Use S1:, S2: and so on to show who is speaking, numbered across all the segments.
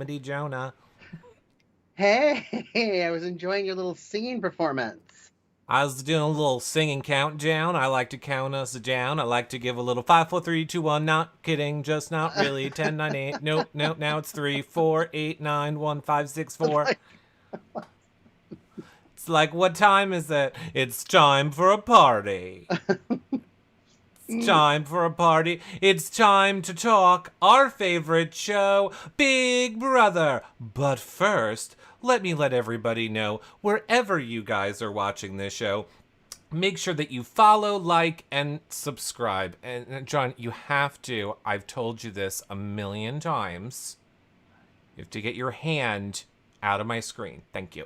S1: Comedy Jonah.
S2: Hey, I was enjoying your little singing performance.
S1: I was doing a little singing countdown. I like to count us down. I like to give a little 5, 4, 3, 2, 1. Not kidding, just not really. 10, 9, 8. Nope, nope. Now it's 3, 4, 8, 9, 1, 5, 6, 4.
S2: Like,
S1: It's like, what time is it? It's time for a party. It's time for a party. It's time to talk our favorite show, Big Brother. But first, let me let everybody know wherever you guys are watching this show, make sure that you follow, like, and subscribe. And John, you have to. I've told you this a million times. You have to get your hand out of my screen. Thank you.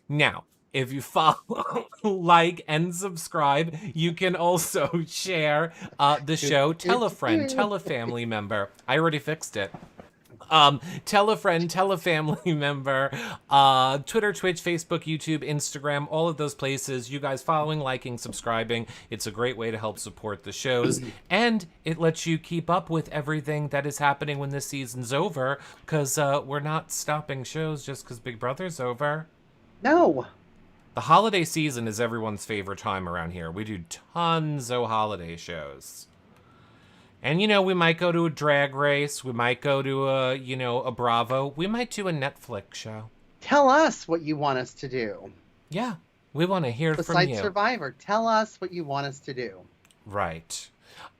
S1: Now, if you follow, like, and subscribe, you can also share the show. Tell a friend, tell a family member. I already fixed it. Tell a friend, tell a family member. Twitter, Twitch, Facebook, YouTube, Instagram, all of those places. You guys following, liking, subscribing. It's a great way to help support the shows. And it lets you keep up with everything that is happening when this season's over. Because we're not stopping shows just because Big Brother's over.
S2: no.
S1: The holiday season is everyone's favorite time around here. We do tons of holiday shows. And, we might go to a drag race. We might go to a Bravo. We might do a Netflix show.
S2: Tell us what you want us to do.
S1: Yeah, we want to hear from
S2: Besides
S1: you.
S2: Survivor, tell us what you want us to do.
S1: Right.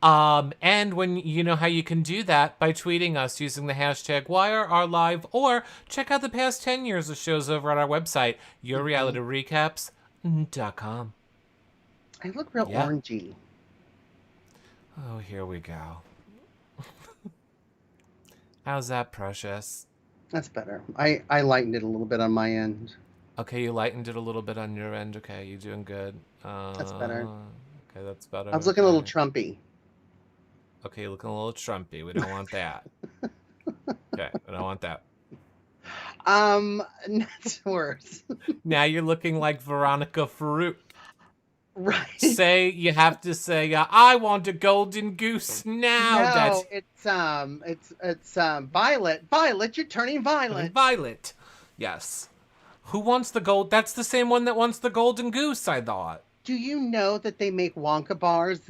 S1: And when you know how you can do that by tweeting us using the hashtag WhyAreOurLive, or check out the past 10 years of shows over on our website, YourRealityRecaps.com.
S2: I look real orangey.
S1: Oh, here we go. How's that, Precious?
S2: That's better. I lightened it a little bit on my end.
S1: Okay, you lightened it a little bit on your end. Okay, you're doing good.
S2: That's better.
S1: Okay, that's better.
S2: I was looking a little Trumpy.
S1: Okay, you're looking a little Trumpy. We don't want that. Okay, we don't want that.
S2: That's worse.
S1: Now you're looking like Veronica Farouk.
S2: Right.
S1: You have to say, I want a golden goose now.
S2: No, it's Violet. Violet, you're turning violet.
S1: Violet. Yes. Who wants the gold? That's the same one that wants the golden goose, I thought.
S2: Do you know that they make Wonka bars?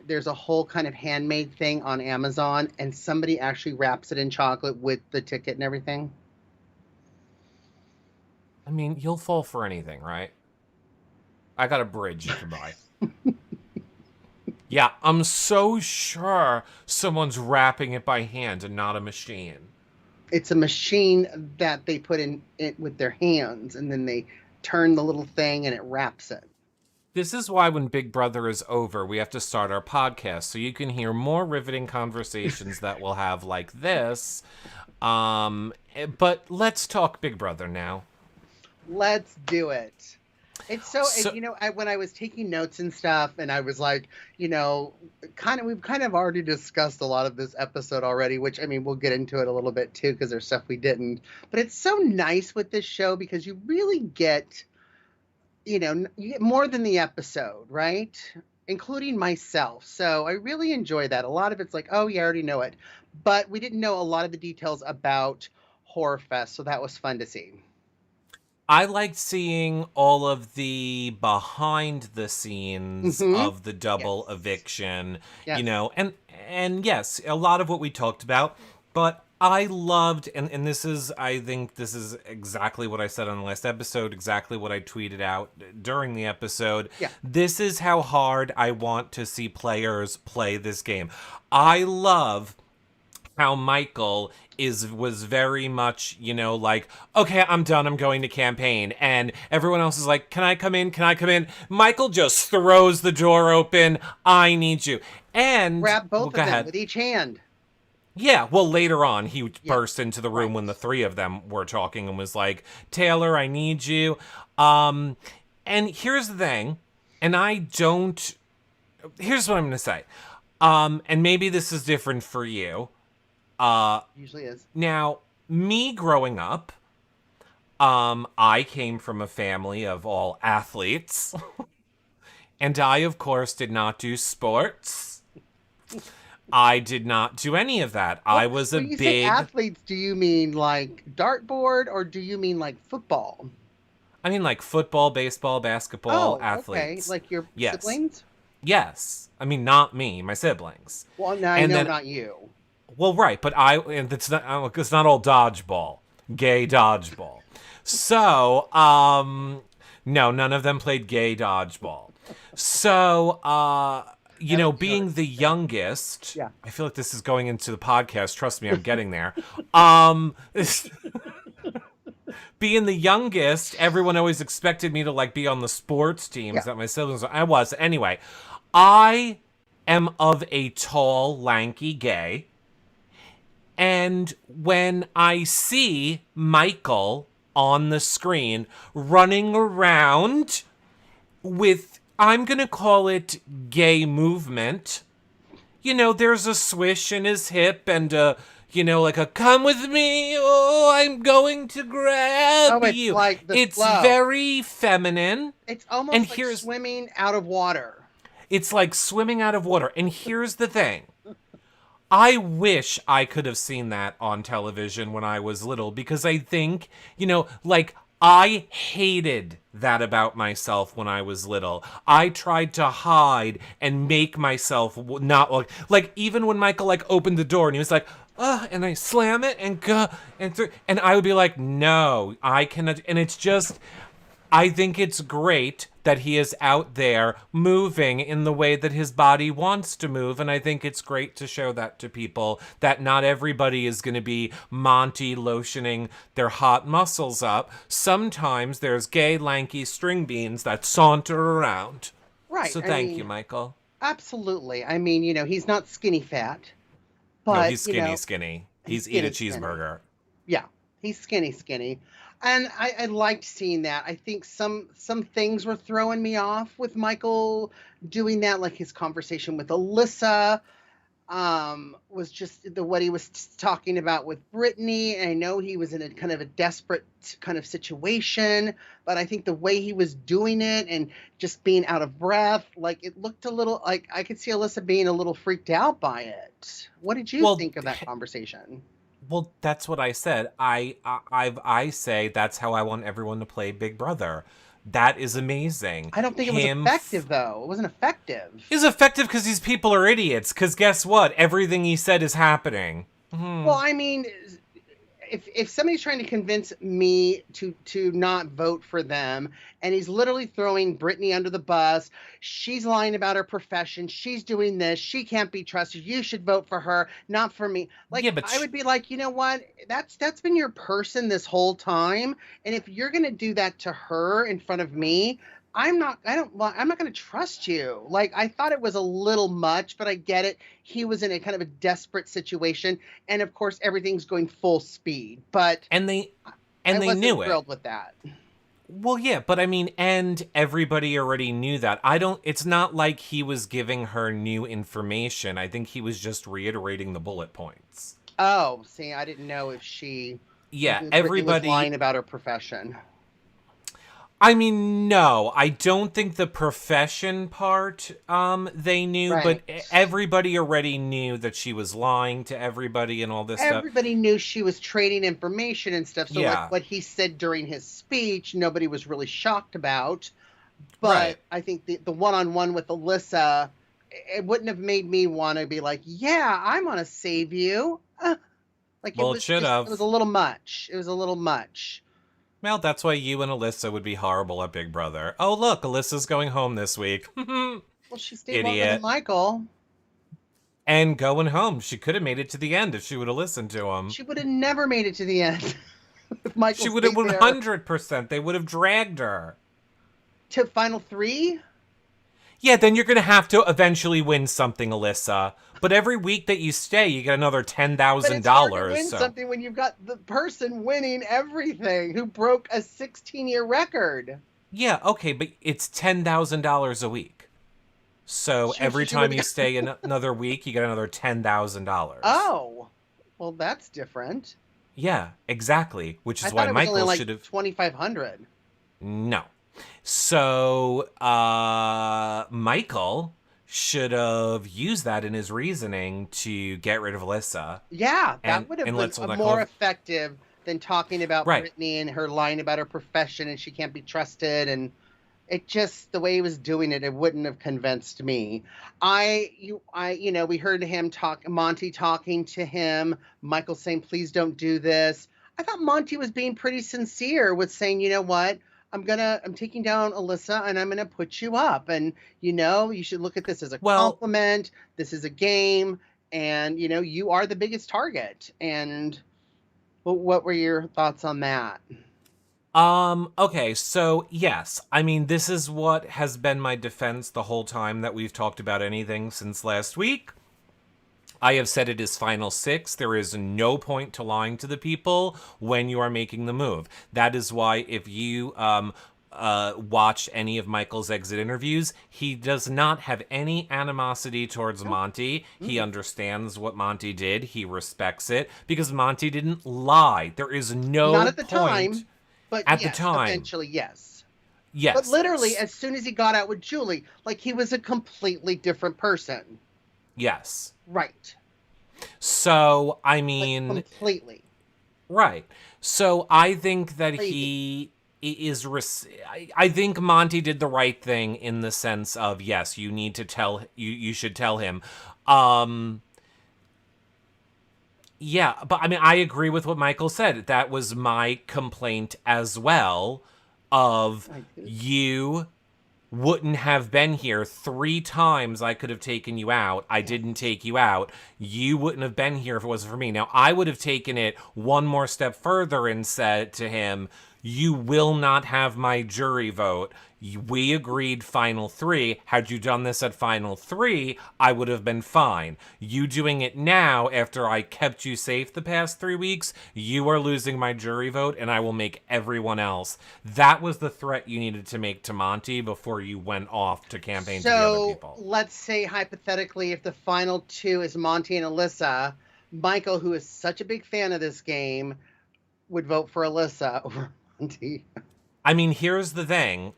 S2: There's a whole kind of handmade thing on Amazon, and somebody actually wraps it in chocolate with the ticket and everything.
S1: I mean, you'll fall for anything, right? I got a bridge you can buy. Yeah, I'm so sure someone's wrapping it by hand and not a machine.
S2: It's a machine that they put in it with their hands, and then they turn the little thing and it wraps it.
S1: This is why when Big Brother is over, we have to start our podcast, so you can hear more riveting conversations that we'll have like this. But let's talk Big Brother now.
S2: Let's do it. It's so when I was taking notes and stuff, and I was like, we've kind of already discussed a lot of this episode already, which, I mean, we'll get into it a little bit too, because there's stuff we didn't. But it's so nice with this show because you really get, you get more than the episode, right? Including myself. So I really enjoy that. A lot of it's like, oh, yeah, I already know it. But we didn't know a lot of the details about Horror Fest, so that was fun to see.
S1: I liked seeing all of the behind the scenes of the double eviction, and yes, a lot of what we talked about, but I loved, and I think this is exactly what I said on the last episode, exactly what I tweeted out during the episode.
S2: Yeah.
S1: This is how hard I want to see players play this game. I love how Michael was very much, like, okay, I'm done, I'm going to campaign. And everyone else is like, can I come in? Can I come in? Michael just throws the door open. I need you. And
S2: grab both of them with each hand.
S1: Yeah, well, later on, he burst into the room when the three of them were talking and was like, Taylor, I need you. And here's the thing, and here's what I'm going to say. And maybe this is different for you.
S2: Usually is.
S1: Now, me growing up, I came from a family of all athletes. And I, of course, did not do sports. I did not do any of that. I was a
S2: When you say
S1: big...
S2: athletes, do you mean like dartboard or do you mean like football?
S1: I mean, like football, baseball, basketball,
S2: Oh, okay.
S1: athletes.
S2: Like your
S1: Yes.
S2: siblings?
S1: Yes. I mean, not me, my siblings.
S2: Well, now I
S1: And
S2: know
S1: then,
S2: not you.
S1: well, right, but and it's not all dodgeball, gay dodgeball. So, no, none of them played gay dodgeball. So, you know, being the youngest,
S2: Yeah.
S1: I feel like this is going into the podcast. Trust me, I'm getting there. Um, being the youngest, everyone always expected me to like be on the sports teams
S2: Yeah.
S1: that my siblings were. I was. Anyway, I am of a tall, lanky gay. And when I see Michael on the screen running around with, I'm going to call it gay movement. You know, there's a swish in his hip and like a come with me, oh, I'm going to grab
S2: Oh, it's
S1: you.
S2: like the
S1: It's
S2: flow.
S1: very feminine.
S2: It's almost
S1: And
S2: like swimming out of water.
S1: It's like swimming out of water. And here's the thing. I wish I could have seen that on television when I was little because I think, like I hated that about myself when I was little. I tried to hide and make myself not like even when Michael like opened the door and he was like, and I slam it and go and I would be like, no, I cannot. And it's just, I think it's great that he is out there moving in the way that his body wants to move. And I think it's great to show that to people, that not everybody is going to be Monty lotioning their hot muscles up. Sometimes there's gay, lanky string beans that saunter around.
S2: Right.
S1: So thank you, Michael.
S2: Absolutely. I mean, he's not skinny fat. But,
S1: no, he's skinny. He's eat a cheeseburger.
S2: Yeah, he's skinny. And I liked seeing that. I think some things were throwing me off with Michael doing that, like his conversation with Alyssa was just what he was talking about with Brittany. And I know he was in a kind of a desperate kind of situation, but I think the way he was doing it and just being out of breath, like it looked a little like I could see Alyssa being a little freaked out by it. What did you think of that conversation?
S1: Well, that's what I said. I say that's how I want everyone to play Big Brother. That is amazing.
S2: I don't think it was effective, though. It wasn't effective.
S1: It was effective because these people are idiots. Because guess what? Everything he said is happening.
S2: Well, I mean, if somebody's trying to convince me to not vote for them, and he's literally throwing Brittany under the bus, she's lying about her profession, she's doing this, she can't be trusted, you should vote for her, not for me. Like, yeah, I would be like, you know what? That's been your person this whole time, and if you're gonna do that to her in front of me, I'm not going to trust you. Like, I thought it was a little much, but I get it. He was in a kind of a desperate situation. And of course, everything's going full speed, but
S1: they knew it.
S2: Thrilled with that.
S1: Well, yeah, but I mean, and everybody already knew that. It's not like he was giving her new information. I think he was just reiterating the bullet points.
S2: Oh, see, I didn't know if she
S1: everybody
S2: was lying about her profession.
S1: I mean, no, I don't think the profession part they knew, right. But everybody already knew that she was lying to everybody and all this stuff.
S2: Everybody knew she was trading information and stuff. So like what he said during his speech, nobody was really shocked about. But right. I think the one-on-one with Alyssa, it wouldn't have made me want to be like, yeah, I'm going to save you. Like
S1: well, it should have.
S2: It was a little much.
S1: Well, that's why you and Alyssa would be horrible at Big Brother. Oh, look, Alyssa's going home this week.
S2: Well, she stayed longer than Michael.
S1: And going home. She could have made it to the end if she would have listened to him.
S2: She would have never made it to the end. If Michael
S1: she would have 100%. They would have dragged her.
S2: To Final 3?
S1: Yeah, then you're going to have to eventually win something, Alyssa. But every week that you stay, you get another $10,000.
S2: But it's hard to win something when you've got the person winning everything who broke a 16-year record.
S1: Yeah, okay, but it's $10,000 a week. So every time you stay another week, you get another $10,000.
S2: Oh, well, that's different.
S1: Yeah, exactly. Which is
S2: why
S1: Michael should have
S2: $2,500.
S1: No. So Michael should have used that in his reasoning to get rid of Alyssa.
S2: Yeah, that
S1: And
S2: would have been
S1: let's hold that
S2: more
S1: close.
S2: effective than talking about
S1: Right.
S2: Brittany and her lying about her profession and she can't be trusted. And it just, the way he was doing it, it wouldn't have convinced me. We heard Monty talking to him, Michael saying, please don't do this. I thought Monty was being pretty sincere with saying, you know what? I'm taking down Alyssa and I'm gonna put you up. And you should look at this as a
S1: Well,
S2: compliment. This is a game, and you are the biggest target. And what were your thoughts on that?
S1: okay, so yes, I mean, this is what has been my defense the whole time that we've talked about anything since last week. I have said it is final six. There is no point to lying to the people when you are making the move. That is why if you watch any of Michael's exit interviews, he does not have any animosity towards Monty. He understands what Monty did. He respects it because Monty didn't lie. There is no
S2: Not at the
S1: point
S2: time, but
S1: at
S2: yes,
S1: the time.
S2: eventually, yes.
S1: Yes.
S2: But literally, as soon as he got out with Julie, like he was a completely different person.
S1: Yes.
S2: Right.
S1: So, I mean...
S2: Like, completely.
S1: Right. So, I think that
S2: Crazy.
S1: he is... I think Monty did the right thing in the sense of, yes, you need to tell... You should tell him. Yeah, but I mean, I agree with what Michael said. That was my complaint as well of you wouldn't have been here 3 times. I could have taken you out. I didn't take you out. You wouldn't have been here if it wasn't for me. Now, I would have taken it one more step further and said to him, you will not have my jury vote. We agreed final 3. Had you done this at final 3, I would have been fine. You doing it now after I kept you safe the past 3 weeks, you are losing my jury vote and I will make everyone else. That was the threat you needed to make to Monty before you went off to campaign to the other people.
S2: So let's say hypothetically, if the final 2 is Monty and Alyssa, Michael, who is such a big fan of this game, would vote for Alyssa over Monty.
S1: I mean, here's the thing.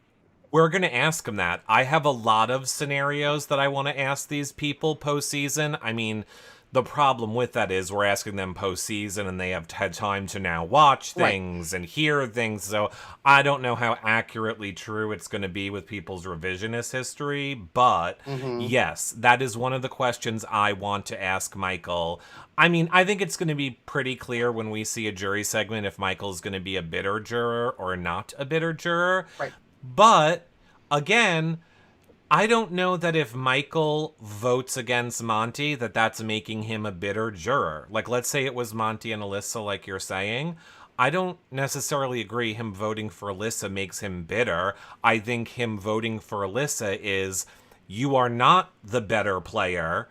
S1: We're going to ask him that. I have a lot of scenarios that I want to ask these people postseason. I mean, the problem with that is we're asking them postseason and they have had time to now watch things and hear things. So I don't know how accurately true it's going to be with people's revisionist history. But yes, that is one of the questions I want to ask Michael. I mean, I think it's going to be pretty clear when we see a jury segment if Michael's going to be a bitter juror or not a bitter juror.
S2: Right.
S1: But, again, I don't know that if Michael votes against Monty, that's making him a bitter juror. Like, let's say it was Monty and Alyssa, like you're saying. I don't necessarily agree him voting for Alyssa makes him bitter. I think him voting for Alyssa is, you are not the better player.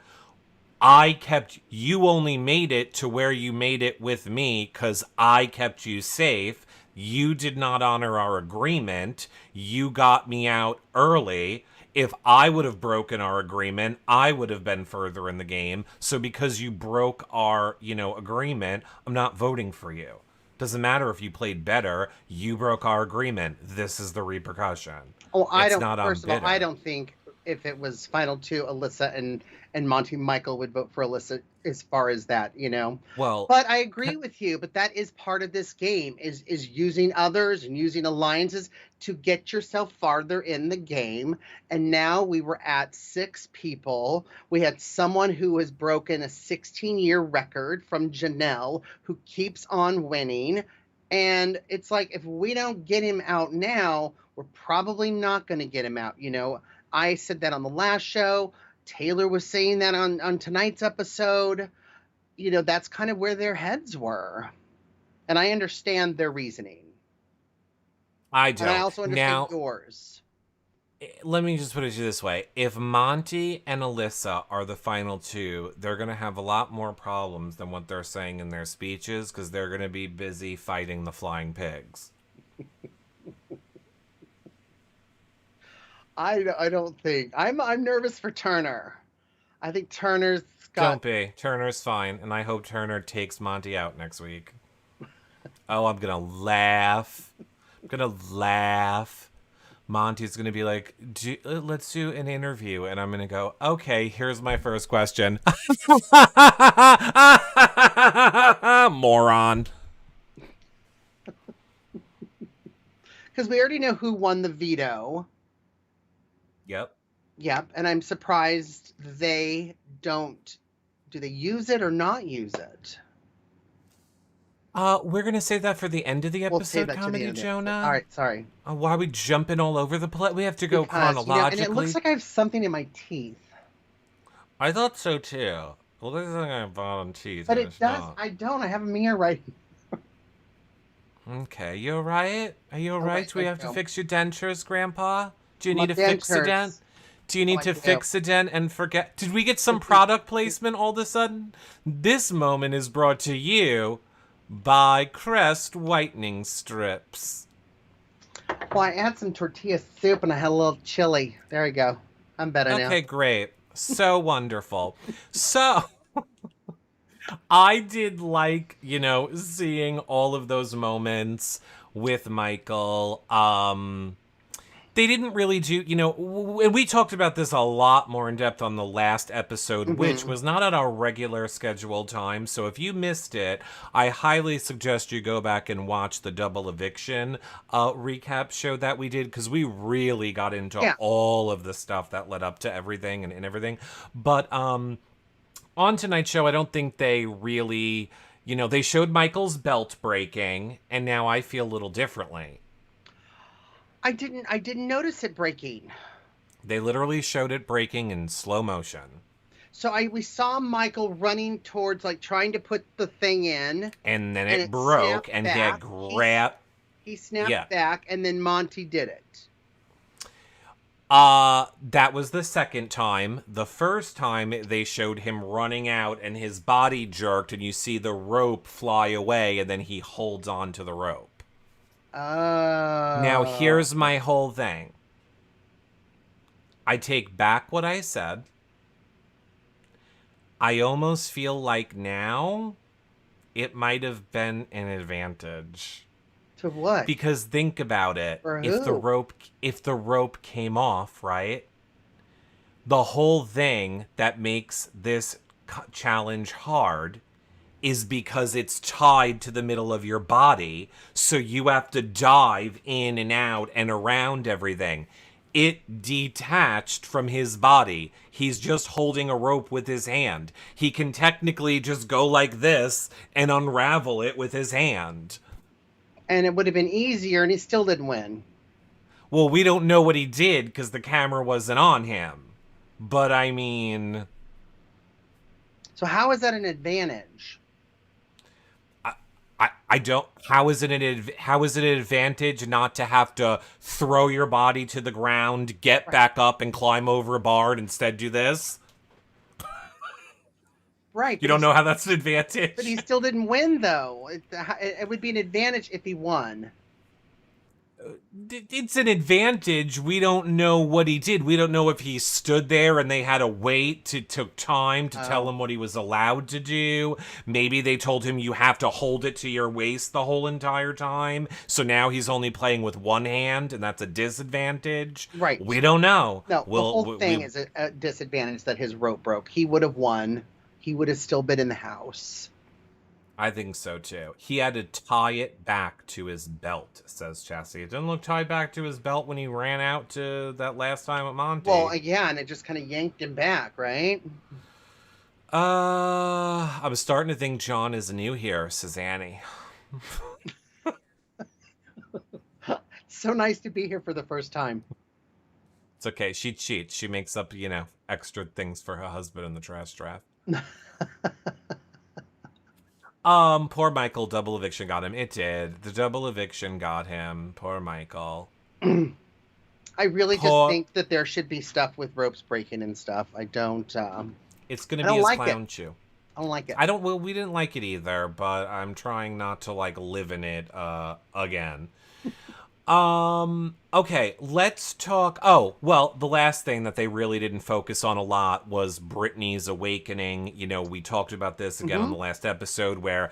S1: You only made it to where you made it with me because I kept you safe. You did not honor our agreement. You got me out early. If I would have broken our agreement, I would have been further in the game. So because you broke our, agreement, I'm not voting for you. Doesn't matter if you played better. You broke our agreement. This is the repercussion.
S2: Oh, first of all, I don't think if it was final 2, Alyssa and Monty, Michael would vote for Alyssa as far as that,
S1: Well,
S2: but I agree with you, but that is part of this game is using others and using alliances to get yourself farther in the game. And now we were at 6 people. We had someone who has broken a 16-year record from Janelle, who keeps on winning. And it's like, if we don't get him out now, we're probably not going to get him out. I said that on the last show. Taylor was saying that on tonight's episode. That's kind of where their heads were. And I understand their reasoning.
S1: I don't.
S2: And I also understand yours.
S1: Let me just put it this way. If Monty and Alyssa are the final 2, they're going to have a lot more problems than what they're saying in their speeches because they're going to be busy fighting the flying pigs.
S2: I don't think. I'm nervous for Turner. I think Turner's got...
S1: Don't be. Turner's fine, and I hope Turner takes Monty out next week. Oh, I'm gonna laugh. Monty's going to be like, let's do an interview. And I'm going to go, okay, here's my first question. Moron.
S2: Because we already know who won the veto.
S1: Yep.
S2: Yep. And I'm surprised they don't. Do they use it or not use it?
S1: We're going to save that for the end of the episode,
S2: we'll save that
S1: Comedy
S2: to the end
S1: Jonah.
S2: All right, sorry.
S1: Why are we jumping all over the place? We have to go chronologically.
S2: And it looks like I have something in my teeth.
S1: I thought so too. It looks like I have bottom teeth.
S2: But it does. Not. I don't. I have a mirror right here.
S1: Okay, you alright? Are you alright? Do we have to fix your dentures, Grandpa? Do you need to
S2: dentures.
S1: fix a dent? Do you need to fix a dent and forget? Did we get some product placement all of a sudden? This moment is brought to you by Crest Whitening Strips.
S2: Well, I had some tortilla soup and I had a little chili. There we go. I'm better now.
S1: Okay, great. So wonderful. So, I did like, seeing all of those moments with Michael. They didn't really do, and we talked about this a lot more in depth on the last episode, which was not at our regular scheduled time. So if you missed it, I highly suggest you go back and watch the double eviction recap show that we did, because we really got into all of the stuff that led up to everything and everything. But on tonight's show, I don't think they really, they showed Michael's belt breaking, and now I feel a little differently.
S2: I didn't notice it breaking.
S1: They literally showed it breaking in slow motion.
S2: So we saw Michael running towards, like, trying to put the thing in.
S1: And then it broke, and he had grabbed...
S2: He snapped back, and then Monty did it.
S1: That was the second time. The first time, they showed him running out, and his body jerked, and you see the rope fly away, and then he holds on to the rope. Now, here's my whole thing. I take back what I said. I almost feel like now it might have been an advantage.
S2: To what?
S1: Because think about it.
S2: For
S1: if
S2: who?
S1: if the rope came off, right? The whole thing that makes this challenge hard is because it's tied to the middle of your body, so you have to dive in and out and around everything. It detached from his body. He's just holding a rope with his hand. He can technically just go like this and unravel it with his hand.
S2: And it would have been easier, and he still didn't win.
S1: Well, we don't know what he did because the camera wasn't on him. But I mean...
S2: So how is that an advantage?
S1: I don't. How is it an advantage not to have to throw your body to the ground, get back up, and climb over a bar, and instead do this?
S2: Right.
S1: You don't know how that's an advantage?
S2: But he still didn't win, though. It would be an advantage if he won.
S1: It's an advantage. We don't know what he did. We don't know if he stood there and they had to wait took time to tell him what he was allowed to do. Maybe they told him you have to hold it to your waist the whole entire time. So now he's only playing with one hand, and that's a disadvantage.
S2: Right.
S1: We don't know.
S2: No, the whole thing is a disadvantage that his rope broke. He would have won. He would have still been in the house.
S1: I think so, too. He had to tie it back to his belt, says Chassie. It didn't look tied back to his belt when he ran out to that last time at Monty.
S2: Well, yeah, and it just kind of yanked him back, right?
S1: I'm starting to think John is new here, says Annie.
S2: So nice to be here for the first time.
S1: It's okay. She cheats. She makes up, extra things for her husband in the trash draft. Poor Michael, double eviction got him. It did. The double eviction got him. Poor Michael.
S2: I really just think that there should be stuff with ropes breaking and stuff. I don't,
S1: It's gonna be his clown shoe.
S2: I don't like it.
S1: Well, we didn't like it either, but I'm trying not to, live in it, again. Okay, let's talk. Oh, well, the last thing that they really didn't focus on a lot was Brittany's awakening. You know, we talked about this again on
S2: Mm-hmm.
S1: the last episode where,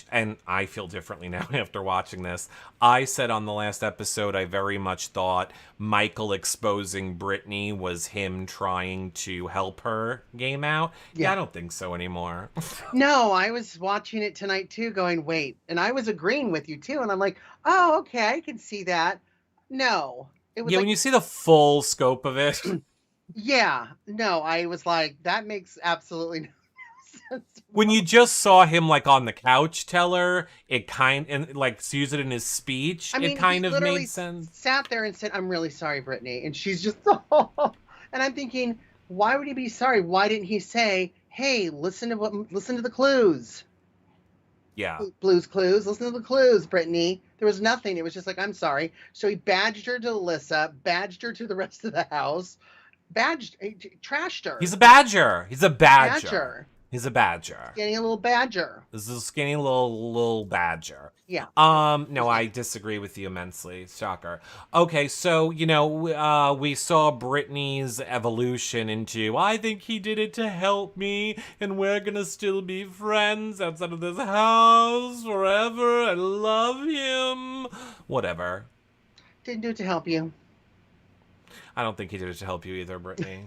S1: and I feel differently now after watching this. I said on the last episode, I very much thought Michael exposing Brittany was him trying to help her game out. Yeah, I
S2: Yeah.
S1: don't think so anymore.
S2: No, I was watching it tonight too, going, wait. And I was agreeing with you too. And I'm like, oh, okay, I can see that. No. It was
S1: Yeah, when
S2: like,
S1: you see the full scope of it.
S2: yeah, no, I was like, that makes absolutely no sense.
S1: When you just saw him like on the couch tell her, it kind and like use it in his speech,
S2: I
S1: it
S2: mean, he
S1: kind of
S2: literally
S1: made sense.
S2: sat there and said, I'm really sorry, Brittany. And she's just, and I'm thinking, why would he be sorry? Why didn't he say, hey, listen to the clues?
S1: Yeah.
S2: Blues Clues. Listen to the clues, Brittany. There was nothing. It was just like, I'm sorry. So he badged her to Alyssa, badged her to the rest of the house, trashed her.
S1: He's a badger. He's a badger.
S2: Badger.
S1: He's a badger.
S2: Getting a little badger.
S1: This is a skinny little badger.
S2: Yeah.
S1: No, I disagree with you immensely. Shocker. Okay, so, you know, we saw Brittany's evolution into, I think he did it to help me, and we're gonna still be friends outside of this house forever. I love him. Whatever.
S2: Didn't do it to help you.
S1: I don't think he did it to help you either, Brittany.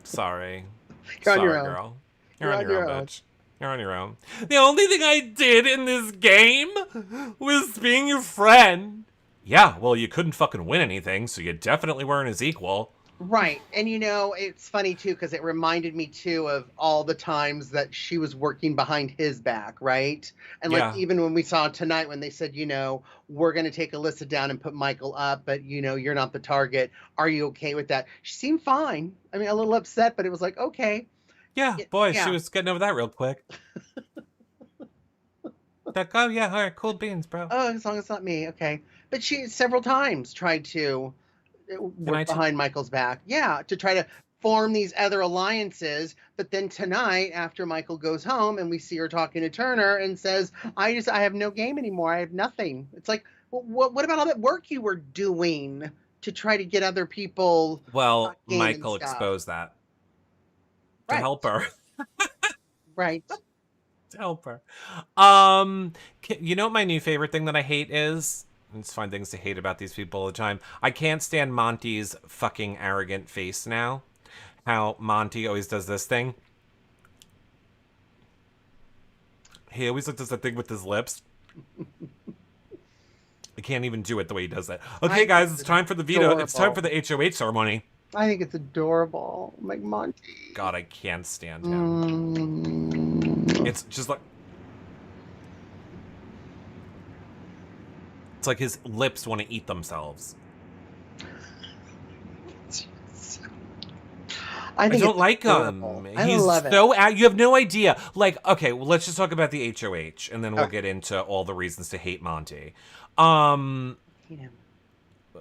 S1: Sorry.
S2: You're on
S1: Sorry,
S2: your own.
S1: girl. You're on your own, bitch. You're on your own. The only thing I did in this game was being your friend. Yeah, well, you couldn't fucking win anything, so you definitely weren't his equal.
S2: Right. And you know, it's funny too, because it reminded me too of all the times that she was working behind his back, right? And like
S1: Yeah.
S2: even when we saw tonight when they said, you know, we're gonna take Alyssa down and put Michael up, but you know, you're not the target. Are you okay with that? She seemed fine. I mean, a little upset, but it was like, okay.
S1: Yeah, boy,
S2: Yeah.
S1: she was getting over that real quick. Like, oh yeah, all right, cool beans, bro.
S2: Oh, as long as it's not me, okay. But she several times tried to work behind Michael's back. Yeah, to try to form these other alliances. But then tonight, after Michael goes home and we see her talking to Turner and says, I have no game anymore. I have nothing. It's like, well, what about all that work you were doing to try to get other people?
S1: Well,
S2: game and
S1: Michael
S2: stuff?
S1: exposed that to
S2: Right.
S1: help her.
S2: Right.
S1: To help her. You know what my new favorite thing that I hate is? I just find things to hate about these people all the time. I can't stand Monty's fucking arrogant face now. How Monty always does this thing. He always does that thing with his lips. I can't even do it the way he does that. Okay, guys, it's time for the veto. It's time for the HOH ceremony.
S2: I think it's adorable. Like Monty.
S1: God, I can't stand him. It's just like... It's like his lips want to eat themselves.
S2: I
S1: don't like
S2: adorable.
S1: him.
S2: I
S1: He's
S2: love it.
S1: so you have no idea. Like, okay, well, let's just talk about the HOH, and then we'll get into all the reasons to hate Monty.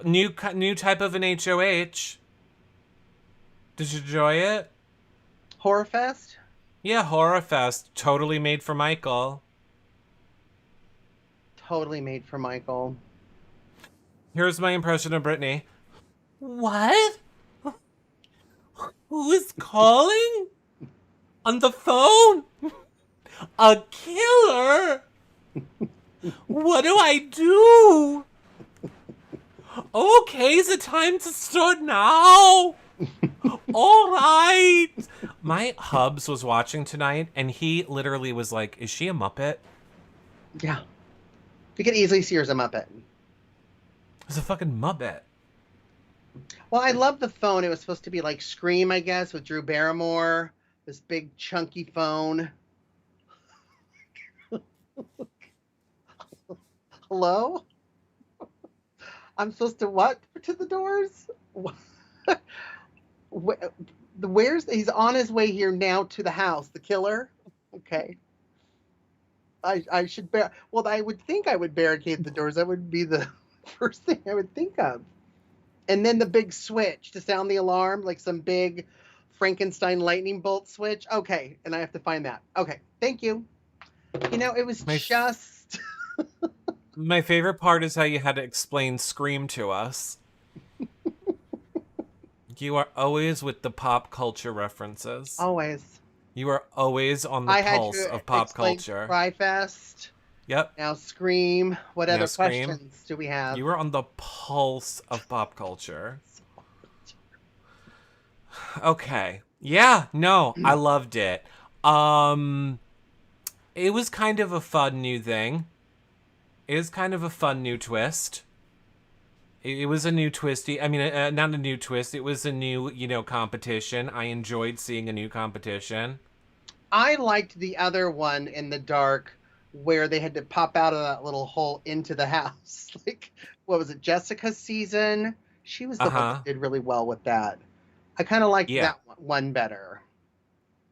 S1: New type of an HOH. Did you enjoy it?
S2: Horror Fest?
S1: Yeah, Horror Fest. Totally made for Michael.
S2: Totally made for Michael.
S1: Here's my impression of Brittany. What? Who is calling? On the phone? A killer? What do I do? Okay, is it time to start now? All right. My hubs was watching tonight, and he literally was like, is she a Muppet?
S2: Yeah. You could easily see her as a Muppet.
S1: It's a fucking Muppet.
S2: Well, I love the phone. It was supposed to be like Scream, I guess, with Drew Barrymore. This big, chunky phone. Hello? I'm supposed to what? To the doors? He's on his way here now to the house. The killer? Okay. I should I would think I would barricade the doors. That would be the first thing I would think of. And then the big switch to sound the alarm, like some big Frankenstein lightning bolt switch. Okay, and I have to find that. Okay, thank you. You know, it was just...
S1: My favorite part is how you had to explain Scream to us. You are always with the pop culture references.
S2: Always.
S1: You are always on the
S2: I had
S1: pulse
S2: to
S1: of pop
S2: explain
S1: culture.
S2: Cryfest.
S1: Yep.
S2: Now Scream. What
S1: Now
S2: other
S1: Scream.
S2: questions do we have?
S1: You are on the pulse of pop culture. Okay. Yeah, no, I loved it. Um it was kind of a fun new thing. It was kind of a fun new twist. It was a new twisty. I mean, not a new twist. It was a new, competition. I enjoyed seeing a new competition.
S2: I liked the other one in the dark where they had to pop out of that little hole into the house. Like, what was it? Jessica's season? She was
S1: Uh
S2: the one that
S1: huh.
S2: did really well with that. I kind of liked
S1: Yeah.
S2: that one better.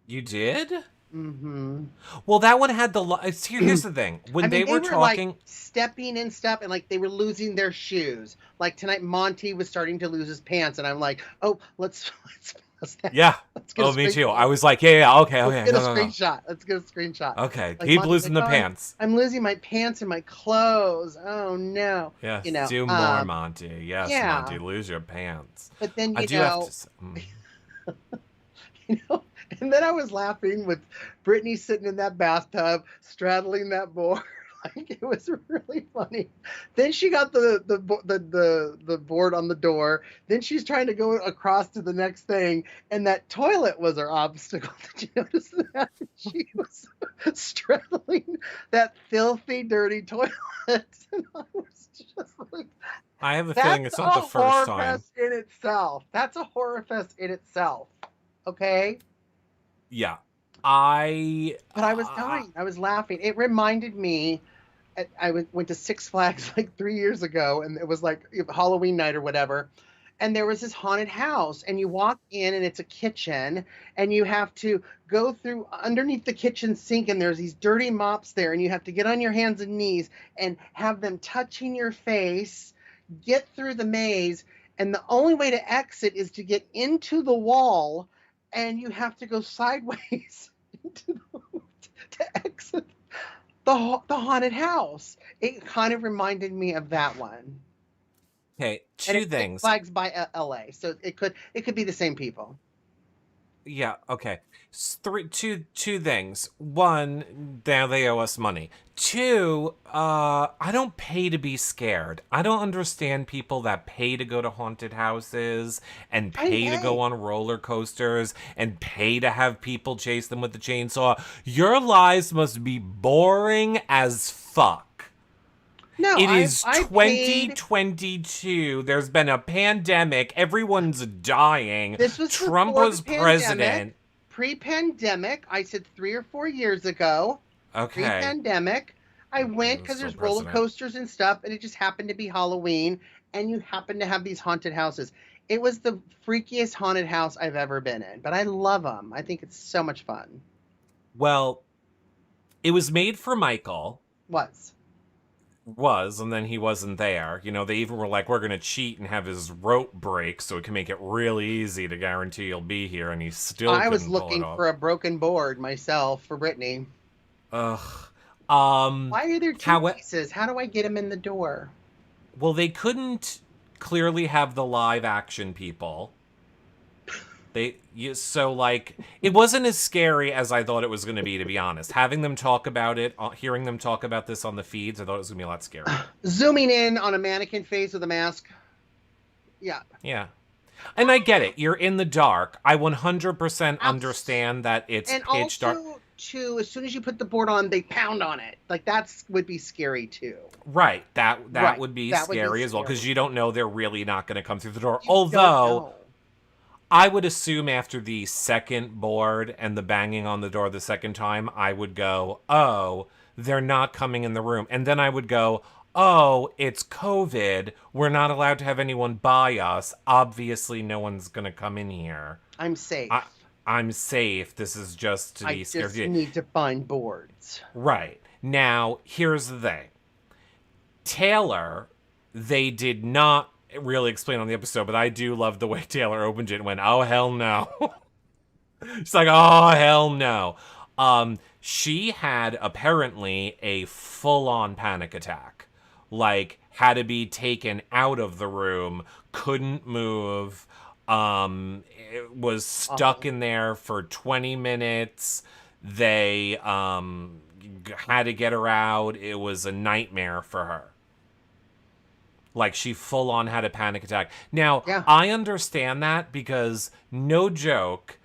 S1: You did?
S2: Hmm.
S1: Well, that one had the. Here's the thing.
S2: I
S1: When
S2: mean,
S1: they
S2: they
S1: were
S2: were like
S1: talking.
S2: stepping and stuff, and like they were losing their shoes. Like tonight, Monty was starting to lose his pants, and I'm like, oh, let's pause that.
S1: Yeah.
S2: Let's get a
S1: Oh, me too. I
S2: screenshot.
S1: was like, yeah, okay,
S2: Let's
S1: okay.
S2: get a
S1: No, no, no.
S2: screenshot. Let's get a screenshot.
S1: Okay.
S2: Like
S1: Keep
S2: Monty's
S1: losing
S2: like,
S1: the
S2: oh,
S1: pants.
S2: I'm losing my pants and my clothes. Oh no, you
S1: Yes.
S2: know.
S1: Do more, Monty. Yes,
S2: Yeah.
S1: Monty. Lose your pants.
S2: But then
S1: I do have to.
S2: you know, and then I was laughing with Brittany sitting in that bathtub, straddling that board. Like it was really funny. Then she got the board on the door. Then she's trying to go across to the next thing, and that toilet was her obstacle. Did you notice that? She was straddling that filthy, dirty toilet, and I was just like,
S1: I have a feeling
S2: "That's
S1: it's
S2: a
S1: not the first
S2: horror
S1: time.
S2: fest in itself. That's a horror fest in itself." Okay.
S1: Yeah. I.
S2: But I was dying. I was laughing. It reminded me. Went to Six Flags like 3 years ago, and it was like Halloween night or whatever. And there was this haunted house, and you walk in, and it's a kitchen, and you have to go through underneath the kitchen sink, and there's these dirty mops there, and you have to get on your hands and knees and have them touching your face, get through the maze, and the only way to exit is to get into the wall, and you have to go sideways into to exit the haunted house. It kind of reminded me of that one.
S1: Okay.
S2: And
S1: Two
S2: it's Six
S1: things.
S2: Flags by LA, so it could be the same people.
S1: Yeah, okay. Two things. One, now they owe us money. Two, I don't pay to be scared. I don't understand people that pay to go to haunted houses and
S2: I
S1: pay to go
S2: pay.
S1: on roller coasters and pay to have people chase them with the chainsaw. Your lives must be boring as fuck.
S2: No,
S1: It
S2: I
S1: is
S2: I paid.
S1: 2022. There's been a pandemic. Everyone's dying.
S2: This was
S1: Trump
S2: before the
S1: was
S2: pandemic.
S1: president.
S2: Pre-pandemic, I said 3 or 4 years ago.
S1: Okay.
S2: Pre-pandemic, I
S1: He
S2: went
S1: was
S2: because
S1: still
S2: there's roller
S1: president.
S2: coasters and stuff, and it just happened to be Halloween, and you happen to have these haunted houses. It was the freakiest haunted house I've ever been in, but I love them. I think it's so much fun.
S1: Well, it was made for Michael.
S2: Was.
S1: And then he wasn't there. They even were like, we're going to cheat and have his rope break so we can make it really easy to guarantee he'll be here, and he still
S2: I was
S1: couldn't pull it
S2: looking
S1: off.
S2: for a broken board myself for Brittany.
S1: Ugh.
S2: Why are there two
S1: How,
S2: pieces? How do I get them in the door?
S1: well, they couldn't clearly have the live action people. So like it wasn't as scary as I thought it was going to be honest. Having them talk about it, hearing them talk about this on the feeds, I thought it was going to be a lot scarier.
S2: Zooming in on a mannequin face with a mask. Yeah.
S1: Yeah. And I get it. You're in the dark. I 100% understand that it's
S2: And
S1: pitch dark.
S2: also, too, as soon as you put the board on, they pound on it. Like that's would be scary too.
S1: Right. That
S2: Right.
S1: would be
S2: That would be
S1: scary as well because
S2: scary.
S1: you don't know they're really not going to come through the door.
S2: You don't
S1: Although
S2: know.
S1: I would assume after the second board and the banging on the door the second time, I would go, oh, they're not coming in the room. And then I would go, oh, it's COVID. We're not allowed to have anyone by us. Obviously, no one's going to come in here.
S2: I'm safe.
S1: I'm safe. This is just to be
S2: I
S1: scared.
S2: just need to find boards.
S1: Right. Now, here's the thing. Taylor, they did not really explain on the episode, but I do love the way Taylor opened it and went, oh, hell no. She's like, oh, hell no. She had apparently a full-on panic attack like had to be taken out of the room, couldn't move, it was stuck
S2: Awful.
S1: in there for 20 minutes. They had to get her out. It was a nightmare for her. Like, she full on had a panic attack. Now,
S2: Yeah.
S1: I understand that because, no joke,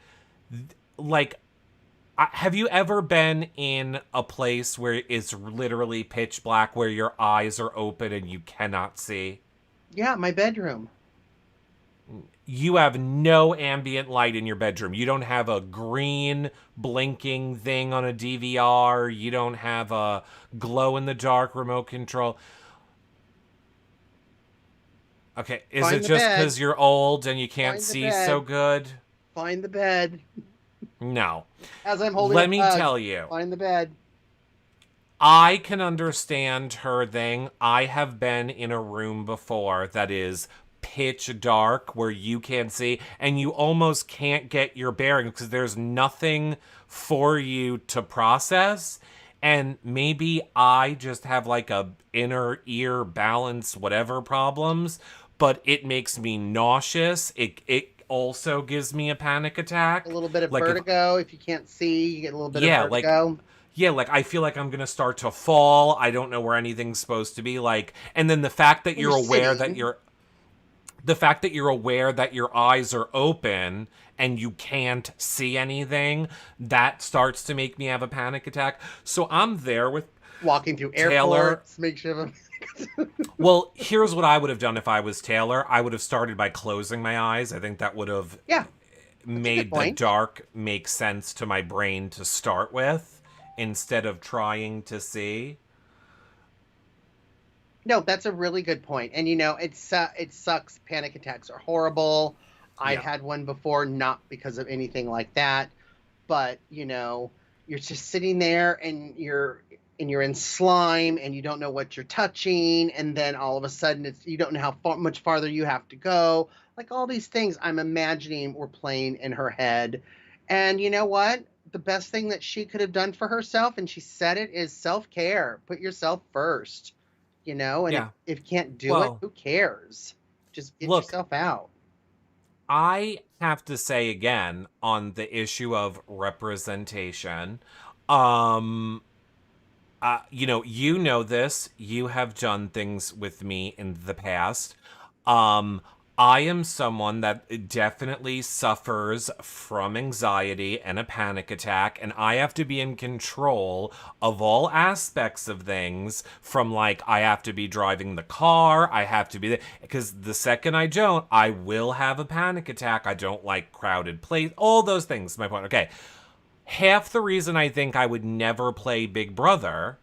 S1: like, have you ever been in a place where it's literally pitch black, where your eyes are open and you cannot see?
S2: Yeah, my bedroom.
S1: You have no ambient light in your bedroom. You don't have a green blinking thing on a DVR. You don't have a glow in the dark remote control. Okay, is
S2: Find
S1: it
S2: the
S1: just
S2: bed.
S1: because you're old and you can't
S2: Find the
S1: see so
S2: bed.
S1: good?
S2: Find the bed.
S1: No.
S2: As I'm holding a
S1: Let me
S2: pug.
S1: tell you,
S2: Find the bed.
S1: I can understand her thing. I have been in a room before that is pitch dark where you can't see and you almost can't get your bearings because there's nothing for you to process. And maybe I just have like a inner ear balance, whatever problems, but it makes me nauseous. It also gives me a panic
S2: A
S1: attack.
S2: little bit of
S1: Like if
S2: vertigo. If you can't see, you get a little bit of
S1: yeah, like
S2: vertigo.
S1: yeah, like I feel like I'm gonna start to fall. I don't know where anything's supposed to be. Like, and then the fact that
S2: When you're
S1: you're aware that
S2: sitting.
S1: you're aware that your eyes are open and you can't see anything, that starts to make me have a panic attack. So I'm there with
S2: Walking through
S1: Taylor.
S2: airports. Make sure.
S1: Well, here's what I would have done if I was Taylor. I would have started by closing my eyes. I think that would have
S2: Yeah, that's a good
S1: made the
S2: point.
S1: dark make sense to my brain to start with instead of trying to see.
S2: No, that's a really good point. And it sucks. Panic attacks are horrible. I've
S1: Yeah.
S2: had one before, not because of anything like that, but you're just sitting there and you're in slime and you don't know what you're touching, and then all of a sudden you don't know much farther you have to go. Like all these things I'm imagining were playing in her head. And you know what? The best thing that she could have done for herself, and she said it, is self-care. Put yourself first. And if,
S1: Yeah.
S2: if you can't do it,
S1: Well,
S2: who cares? Just get
S1: look,
S2: yourself out.
S1: I have to say again on the issue of representation, um you know this. You have done things with me in the past. Um, I am someone that definitely suffers from anxiety and a panic attack, and I have to be in control of all aspects of things. From like, I have to be driving the car, I have to be because the second I don't, I will have a panic attack. I don't like crowded places, all those things. My point. Okay, half the reason I think I would never play Big Brother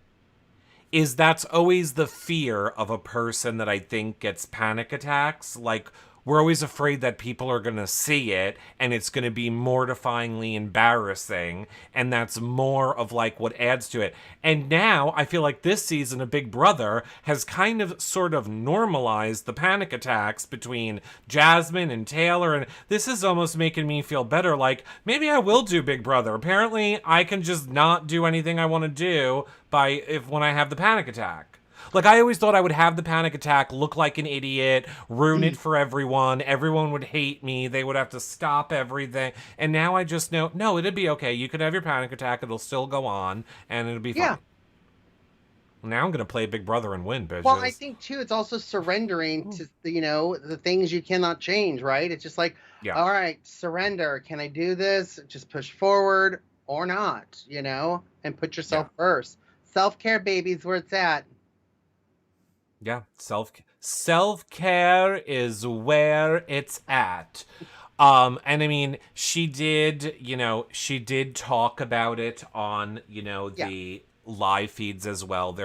S1: is that's always the fear of a person that I think gets panic attacks. Like, we're always afraid that people are going to see it and it's going to be mortifyingly embarrassing. And that's more of like what adds to it. And now I feel like this season of Big Brother has kind of sort of normalized the panic attacks between Jasmine and Taylor. And this is almost making me feel better. Like, maybe I will do Big Brother. Apparently, I can just not do anything I want to do when I have the panic attack. Like, I always thought I would have the panic attack, look like an idiot, ruin it for everyone. Everyone would hate me. They would have to stop everything. And now I just know, no, it'd be okay. You could have your panic attack. It'll still go on, and it'll be
S2: Yeah.
S1: fine. Now I'm going to play Big Brother and win, bitches.
S2: Well, I think too, it's also surrendering to the things you cannot change, right? It's just like,
S1: Yeah.
S2: all right, surrender. Can I do this? Just push forward or not, and put yourself
S1: Yeah.
S2: first. Self-care, babies, where it's at.
S1: Yeah. Self-care is where it's at. And I mean, she did talk about it on,
S2: Yeah.
S1: the live feeds as well.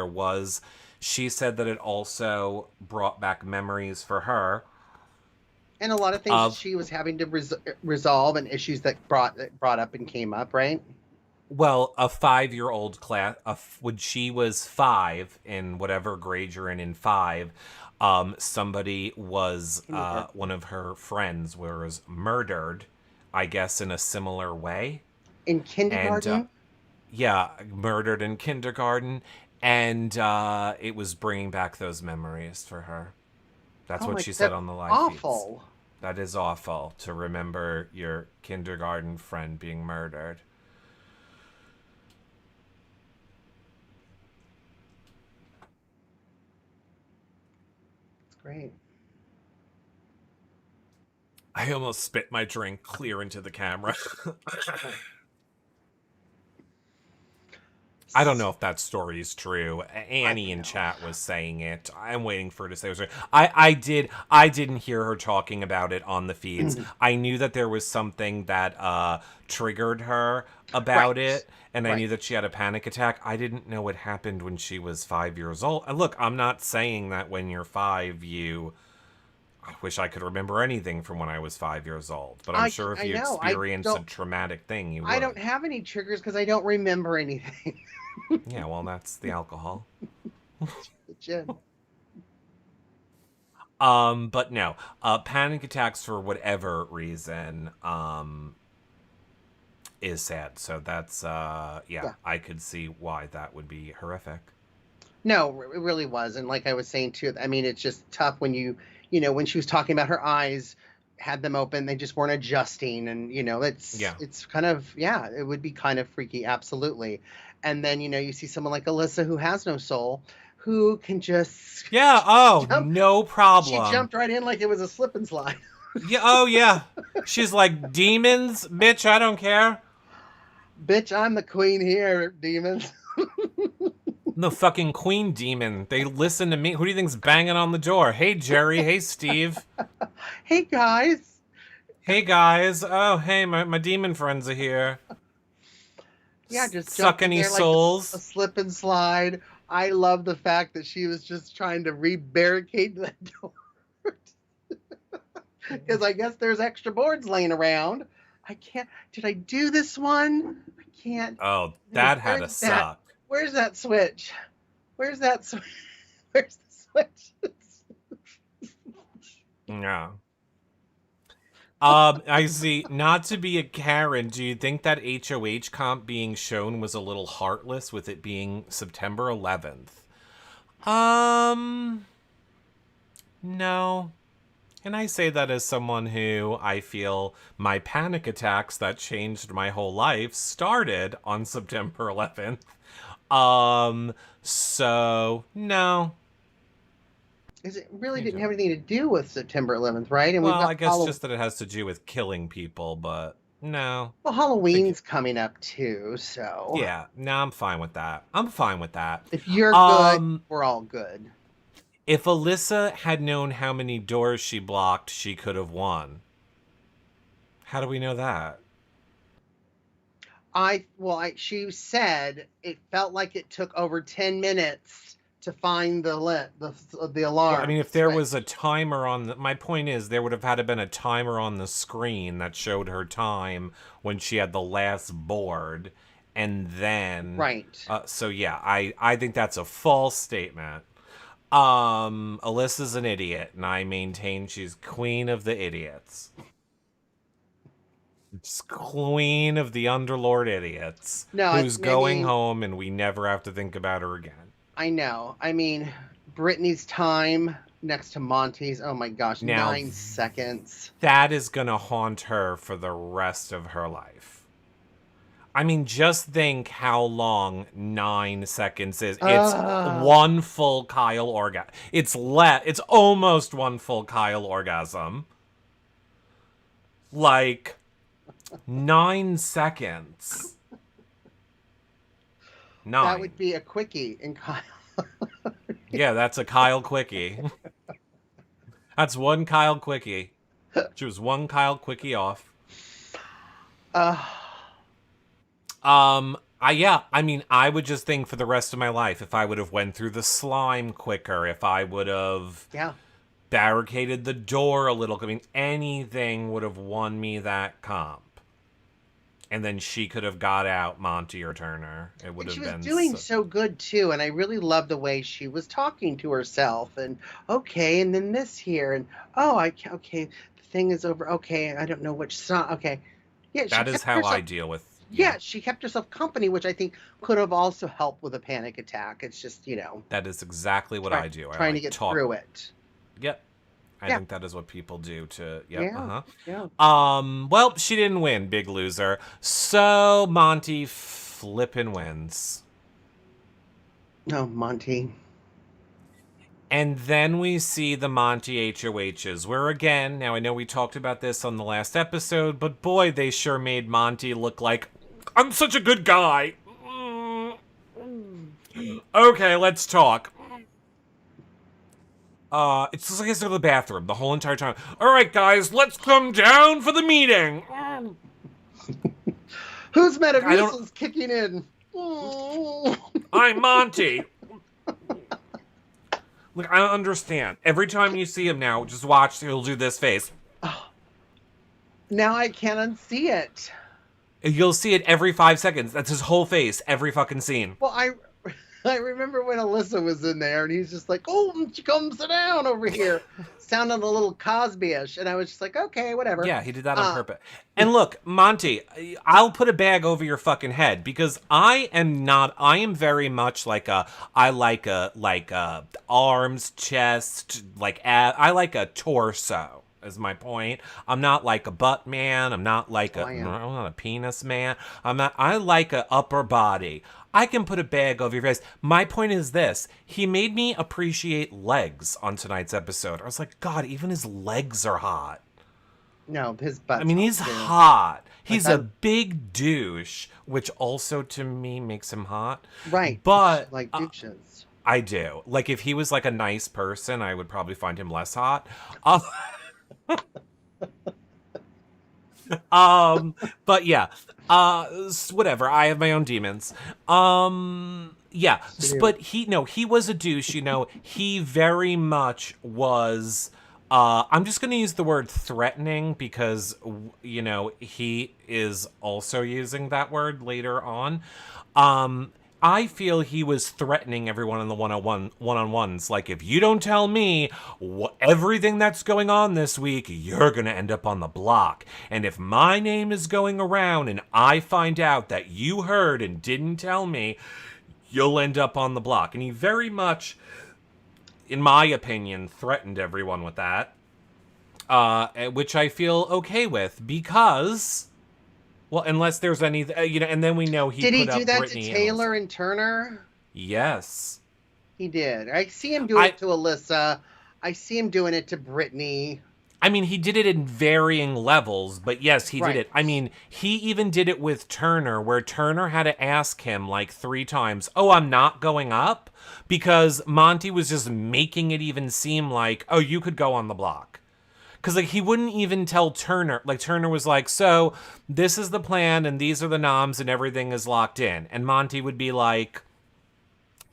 S1: She said that it also brought back memories for her.
S2: And a lot of things that she was having to resolve, and issues that brought up and came up, right?
S1: Well, a 5-year-old class, when she was 5, in whatever grade you're in 5, somebody was, one of her friends was murdered, I guess, in a similar way.
S2: In kindergarten?
S1: And, yeah, murdered in kindergarten. And it was bringing back those memories for her. That's
S2: Oh
S1: what
S2: my,
S1: she said
S2: that's
S1: on the live feeds.
S2: awful.
S1: That is awful to remember your kindergarten friend being murdered.
S2: It's great.
S1: I almost spit my drink clear into the camera. I don't know if that story is true. Annie in
S2: No.
S1: chat was saying it. I'm waiting for her to say it was right. I didn't hear her talking about it on the feeds. I knew that there was something that triggered her about
S2: Right.
S1: it, and I
S2: Right.
S1: knew that she had a panic attack. I didn't know what happened when she was 5 years old. And look, I'm not saying that when you're 5 you I wish I could remember anything from when I was 5 years old, but I'm sure if
S2: I
S1: you
S2: know.
S1: experience a traumatic thing, you
S2: I don't
S1: would.
S2: have any triggers because I don't remember anything.
S1: Yeah, well, that's the alcohol.
S2: The gin.
S1: But no, panic attacks for whatever reason, is sad. So that's, yeah,
S2: Yeah.
S1: I could see why that would be horrific.
S2: No, it really was. And like I was saying too, I mean, it's just tough when when she was talking about her eyes, had them open, they just weren't adjusting. And,
S1: Yeah.
S2: it's kind of, yeah, it would be kind of freaky. Absolutely. And then, you see someone like Alyssa who has no soul, who can just
S1: Yeah, oh,
S2: jump.
S1: no
S2: She
S1: problem.
S2: jumped right in like it was a slip and slide.
S1: Yeah, oh, yeah. She's like, demons? Bitch, I don't care.
S2: Bitch, I'm the queen here, demons.
S1: The fucking queen demon. They listen to me. Who do you think's banging on the door? Hey, Jerry. Hey, Steve.
S2: Hey, guys.
S1: Hey, guys. Oh, hey, my demon friends are here.
S2: Yeah, just
S1: Suck
S2: jumped in
S1: any
S2: there like a
S1: souls?
S2: slip and slide. I love the fact that she was just trying to re-barricade the door. Because I guess there's extra boards laying around. I can't. Did I do this one? I can't.
S1: Oh, that had to
S2: Where's that?
S1: suck.
S2: Where's that switch? Where's that switch? Where's the switch?
S1: Yeah. I see. Not to be a Karen, do you think that HOH comp being shown was a little heartless with it being September 11th? No. And I say that as someone who I feel my panic attacks that changed my whole life started on September 11th. So no.
S2: Because it really
S1: I
S2: didn't
S1: don't.
S2: have anything to do with September 11th, right? And we've
S1: Well,
S2: got
S1: I guess just that it has to do with killing people, but no.
S2: well, Halloween's coming up too, so
S1: Yeah, no, I'm fine with that. I'm fine with that.
S2: if you're good,
S1: Um,
S2: we're all good.
S1: if Alyssa had known how many doors she blocked, she could have won. How do we know that?
S2: She said it felt like it took over 10 minutes to find the
S1: Well, I
S2: alarm
S1: mean, if there
S2: switch.
S1: was a timer on my point is there would have had to been a timer on the screen that showed her time when she had the last board, and then,
S2: Right.
S1: so yeah, I think that's a false statement. Alyssa's an idiot, and I maintain she's queen of the idiots. It's queen of the underlord idiots,
S2: No,
S1: who's
S2: I
S1: going
S2: mean,
S1: home, and we never have to think about her again.
S2: I know. I mean, Brittany's time next to Monty's, oh my gosh,
S1: Now,
S2: 9 seconds.
S1: that is gonna haunt her for the rest of her life. I mean, just think how long 9 seconds is. It's
S2: Uh,
S1: one full Kyle orgasm. It's almost one full Kyle orgasm. Like 9 seconds.
S2: that
S1: 9.
S2: would be a quickie in Kyle.
S1: Yeah, that's a Kyle quickie. That's one Kyle quickie. She was one Kyle quickie off.
S2: Uh,
S1: I mean, I would just think for the rest of my life, if I would have went through the slime quicker, if I would have
S2: yeah.
S1: barricaded the door a little, I mean, anything would have won me that comp. And then she could have got out Monty or Turner. It would
S2: And she
S1: have
S2: was
S1: been
S2: doing so good too, and I really loved the way she was talking to herself. And okay, and then this here, and okay, the thing is over. Okay, I don't know which song. Okay, yeah, she
S1: That is
S2: kept
S1: how I
S2: herself.
S1: deal with
S2: Yeah, she kept herself company, which I think could have also helped with a panic attack. It's just,
S1: That is exactly what I do. I
S2: trying to
S1: like
S2: get
S1: talk.
S2: through it.
S1: Yep. I
S2: Yeah,
S1: think that is what people do to, yep,
S2: yeah,
S1: uh-huh.
S2: yeah.
S1: Well, she didn't win, big loser. So Monty flippin' wins.
S2: No, Monty.
S1: And then we see the Monty HOHs, where again, now I know we talked about this on the last episode, but boy, they sure made Monty look like, I'm such a good guy. Okay, let's talk. It's just like I has to go to the bathroom the whole entire time. All right, guys, let's come down for the meeting.
S2: Whose
S1: I don't.
S2: Metamucil's kicking in?
S1: I'm Monty. Like, I don't understand. Every time you see him now, just watch, he'll do this face.
S2: Now I can't unsee it.
S1: You'll see it every 5 seconds. That's his whole face, every fucking scene.
S2: Well, I remember when Alyssa was in there and he's just like, oh, come sit down over here. Sounded a little Cosby-ish. And I was just like, okay, whatever.
S1: Yeah, he did that on purpose. And look, Monty, I'll put a bag over your fucking head because I am very much like I like a arms, chest, I like a torso. Is my point. I'm not like a butt man. I'm not like I'm not a penis man. I like a upper body. I can put a bag over your face. My point is this. He made me appreciate legs on tonight's episode. I was like, God, even his legs are hot.
S2: No, his butt.
S1: I mean, he's hot. He's a big douche, which also to me makes him hot.
S2: Right.
S1: But
S2: like douches.
S1: I do. Like if he was like a nice person, I would probably find him less hot. But yeah, whatever. I have my own demons. Yeah, but he was a douche. He very much was. I'm just gonna use the word threatening because he is also using that word later on. I feel he was threatening everyone in the one-on-ones. Like, if you don't tell me everything that's going on this week, you're going to end up on the block. And if my name is going around and I find out that you heard and didn't tell me, you'll end up on the block. And he very much, in my opinion, threatened everyone with that. Which I feel okay with because... Well, unless there's any, and then we know he
S2: did
S1: put
S2: he do
S1: up
S2: that
S1: Brittany
S2: to Taylor and Turner?
S1: Yes,
S2: he did. I see him do it to Alyssa. I see him doing it to Brittany.
S1: I mean, he did it in varying levels, but yes, he did it. I mean, he even did it with Turner, where Turner had to ask him like 3 times, "Oh, I'm not going up," because Monty was just making it even seem like, "Oh, you could go on the block." Because, like, he wouldn't even tell Turner. Like, Turner was like, so, this is the plan, and these are the noms, and everything is locked in. And Monty would be like,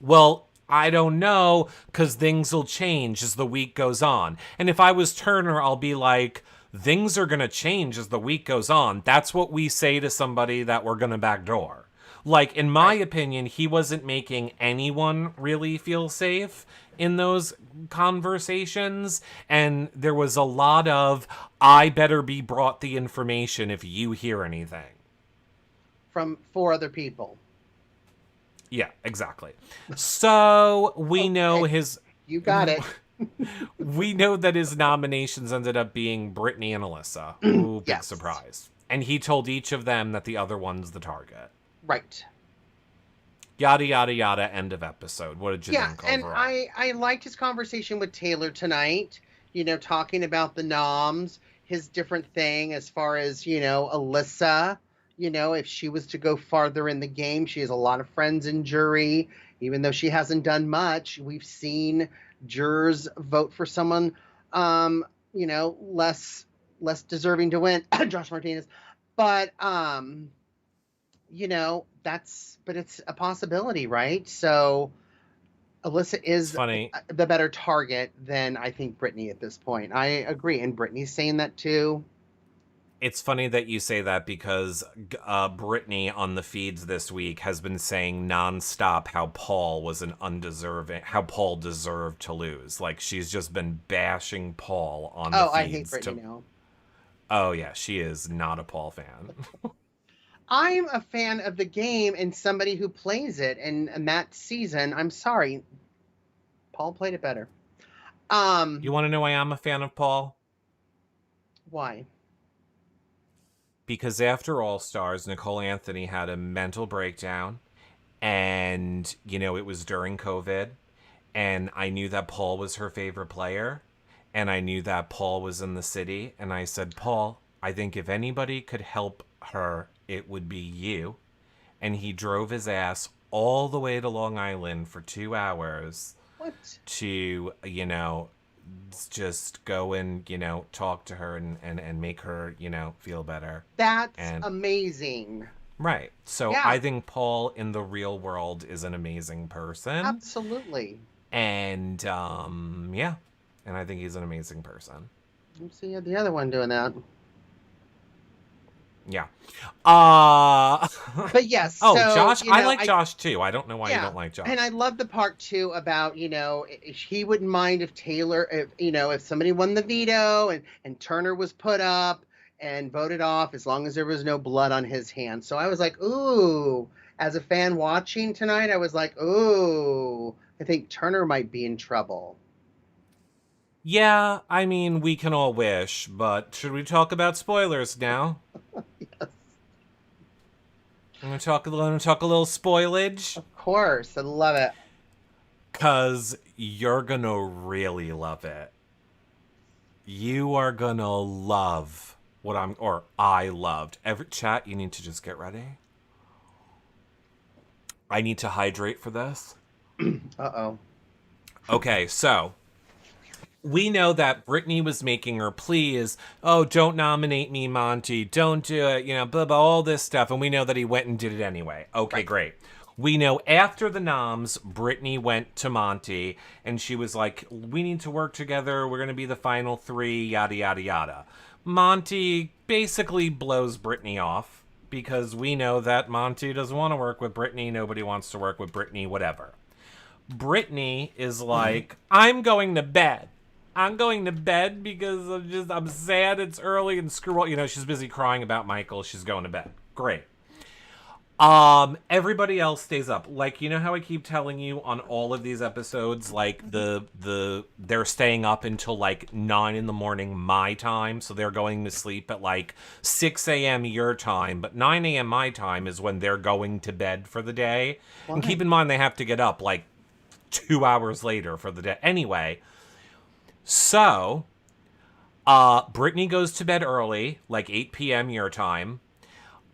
S1: well, I don't know, because things will change as the week goes on. And if I was Turner, I'll be like, things are going to change as the week goes on. That's what we say to somebody that we're going to backdoor. Like, in my opinion, he wasn't making anyone really feel safe in those conversations, and there was a lot of, I better be brought the information if you hear anything.
S2: From 4 other people.
S1: Yeah, exactly. So, we know his...
S2: You got it.
S1: We know that his nominations ended up being Brittany and Alyssa. Ooh, big surprise. And he told each of them that the other one's the target.
S2: Right.
S1: Yada, yada, yada, end of episode. What did you think overall?
S2: And I liked his conversation with Taylor tonight, talking about the noms, his different thing as far as, Alyssa, if she was to go farther in the game. She has a lot of friends in jury, even though she hasn't done much. We've seen jurors vote for someone, less deserving to win, Josh Martinez. But, but it's a possibility, right? So Alyssa is the better target than I think Brittany at this point. I agree. And Brittany's saying that too.
S1: It's funny that you say that because Brittany on the feeds this week has been saying nonstop how Paul deserved to lose. Like, she's just been bashing Paul on the feeds.
S2: I hate Brittany now.
S1: Oh, yeah. She is not a Paul fan.
S2: I'm a fan of the game and somebody who plays it, and that season, I'm sorry, Paul played it better.
S1: You want to know why I'm a fan of Paul?
S2: Why?
S1: Because after All Stars, Nicole Anthony had a mental breakdown, and, you know, it was during COVID, and I knew that Paul was her favorite player, and I knew that Paul was in the city, and I said, Paul, I think if anybody could help her, it would be you. And he drove his ass all the way to Long Island for 2 hours
S2: What?
S1: to, you know, just go and, you know, talk to her and make her, you know, feel better.
S2: That's
S1: And
S2: amazing.
S1: right. So
S2: Yeah.
S1: I think Paul in the real world is an amazing person.
S2: Absolutely.
S1: And yeah. And I think he's an amazing person.
S2: Let's see the other one doing that.
S1: Yeah.
S2: But yes.
S1: Oh,
S2: so,
S1: Josh.
S2: you know,
S1: I like Josh too. I don't know why you
S2: yeah,
S1: don't like Josh.
S2: and I love the part too about, you know, he wouldn't mind if Taylor, if, you know, if somebody won the veto and Turner was put up and voted off, as long as there was no blood on his hands. So I was like, ooh, as a fan watching tonight, I was like, ooh, I think Turner might be in trouble.
S1: Yeah, I mean, we can all wish, but should we talk about spoilers now?
S2: Yes,
S1: I'm gonna talk a little spoilage,
S2: of course. I love it.
S1: cause you're gonna really love it. You are gonna love what I loved. Every chat, you need to just get ready. I need to hydrate for this.
S2: Uh-oh.
S1: Okay, so we know that Brittany was making her pleas. Oh, don't nominate me, Monty. Don't do it. You know, blah, blah, all this stuff. And we know that he went and did it anyway. Okay,
S2: Right.
S1: great. We know after the noms, Brittany went to Monty and she was like, we need to work together. We're going to be the final three, yada, yada, yada. Monty basically blows Brittany off because we know that Monty doesn't want to work with Brittany. Nobody wants to work with Brittany, whatever. Brittany is like, I'm going to bed. I'm going to bed because I'm sad it's early and screw all, you know, she's busy crying about Michael. She's going to bed. Great. Everybody else stays up. Like, you know how I keep telling you on all of these episodes, like they're staying up until like 9 in the morning my time, so they're going to sleep at like 6 a.m. your time, but 9 a.m. my time is when they're going to bed for the day.
S2: Why?
S1: And keep in mind they have to get up like 2 hours later for the day. Anyway, so Brittany goes to bed early, like 8 p.m. your time.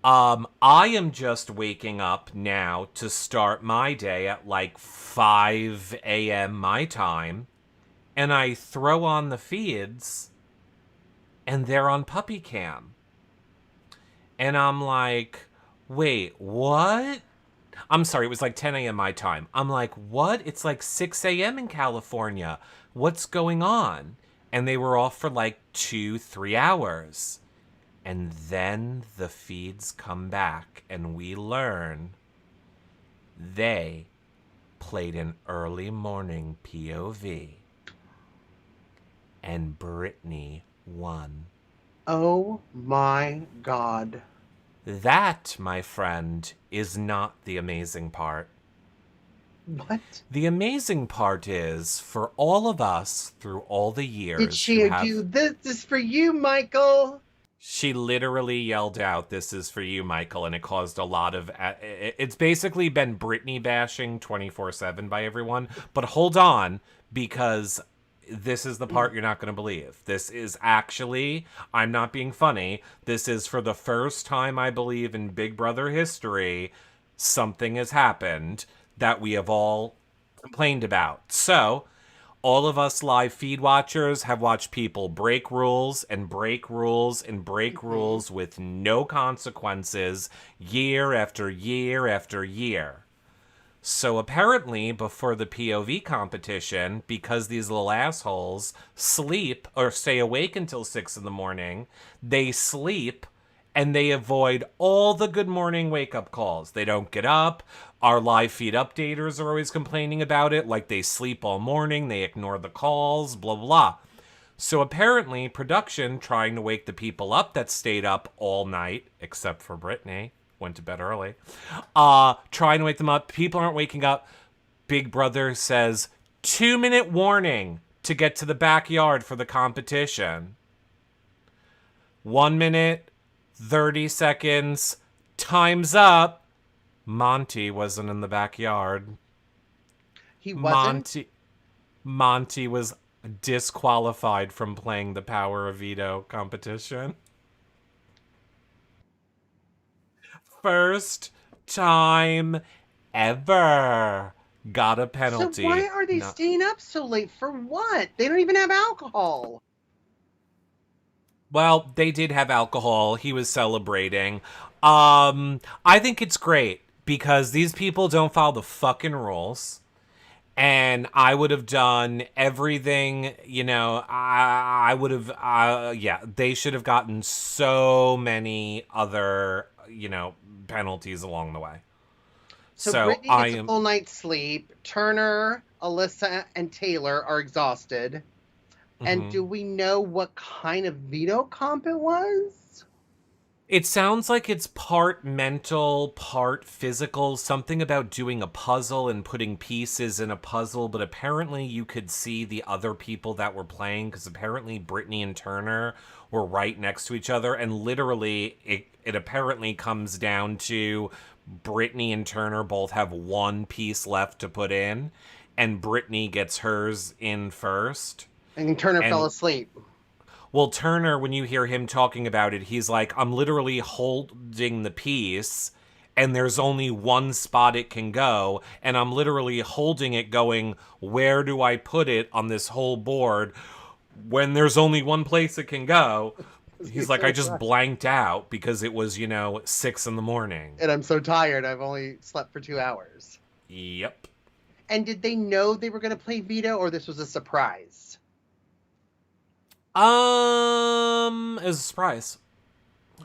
S1: I am just waking up now to start my day at like 5 a.m. my time, and I throw on the feeds, and they're on puppy cam. And I'm like, wait, what? I'm sorry, it was like 10 a.m. my time. I'm like, what? It's like 6 a.m. in California. What's going on? And they were off for like 2-3 hours. And then the feeds come back and we learn they played an early morning POV. And Brittany won.
S2: Oh my God.
S1: That, my friend, is not the amazing part.
S2: What?
S1: The amazing part is, for all of us through all the years,
S2: Did she do this? This is for you, Michael?
S1: She literally yelled out, "This is for you, Michael," and it caused a lot of... It's basically been Brittany bashing 24/7 by everyone. But hold on, because this is the part you're not going to believe. This is actually, I'm not being funny, this is for the first time, I believe, in Big Brother history, something has happened that we have all complained about. So, all of us live feed watchers have watched people break rules and break rules and break rules with no consequences year after year after year. So apparently, before the POV competition, because these little assholes sleep or stay awake until 6 in the morning, they sleep and they avoid all the good morning wake-up calls. They don't get up. Our live feed updaters are always complaining about it, like they sleep all morning, they ignore the calls, blah, blah, blah. So apparently, production, trying to wake the people up that stayed up all night, except for Brittany, went to bed early. Trying to wake them up. People aren't waking up. Big Brother says, 2-minute warning to get to the backyard for the competition. 1 minute, 30 seconds, time's up. Monty wasn't in the backyard.
S2: He wasn't?
S1: Monty was disqualified from playing the Power of Veto competition. First time ever. Got a penalty.
S2: So why are they staying up so late? For what? They don't even have alcohol.
S1: Well, they did have alcohol. He was celebrating. I think it's great because these people don't follow the fucking rules. And I would have done everything, I would have, they should have gotten so many other, penalties along the way.
S2: So Brittany gets a full night's sleep. Turner, Alyssa, and Taylor are exhausted. Mm-hmm. And do we know what kind of veto comp it was?
S1: It sounds like it's part mental, part physical, something about doing a puzzle and putting pieces in a puzzle, but apparently you could see the other people that were playing, because apparently Brittany and Turner were right next to each other, and literally it apparently comes down to Brittany and Turner both have one piece left to put in, and Brittany gets hers in first.
S2: And Turner fell asleep.
S1: Well, Turner, when you hear him talking about it, he's like, I'm literally holding the piece, and there's only one spot it can go, and I'm literally holding it going, where do I put it on this whole board when there's only one place it can go? He's like, I just blanked out because it was, 6 a.m.
S2: And I'm so tired, I've only slept for 2 hours.
S1: Yep.
S2: And did they know they were going to play veto, or this was a surprise?
S1: It was a surprise.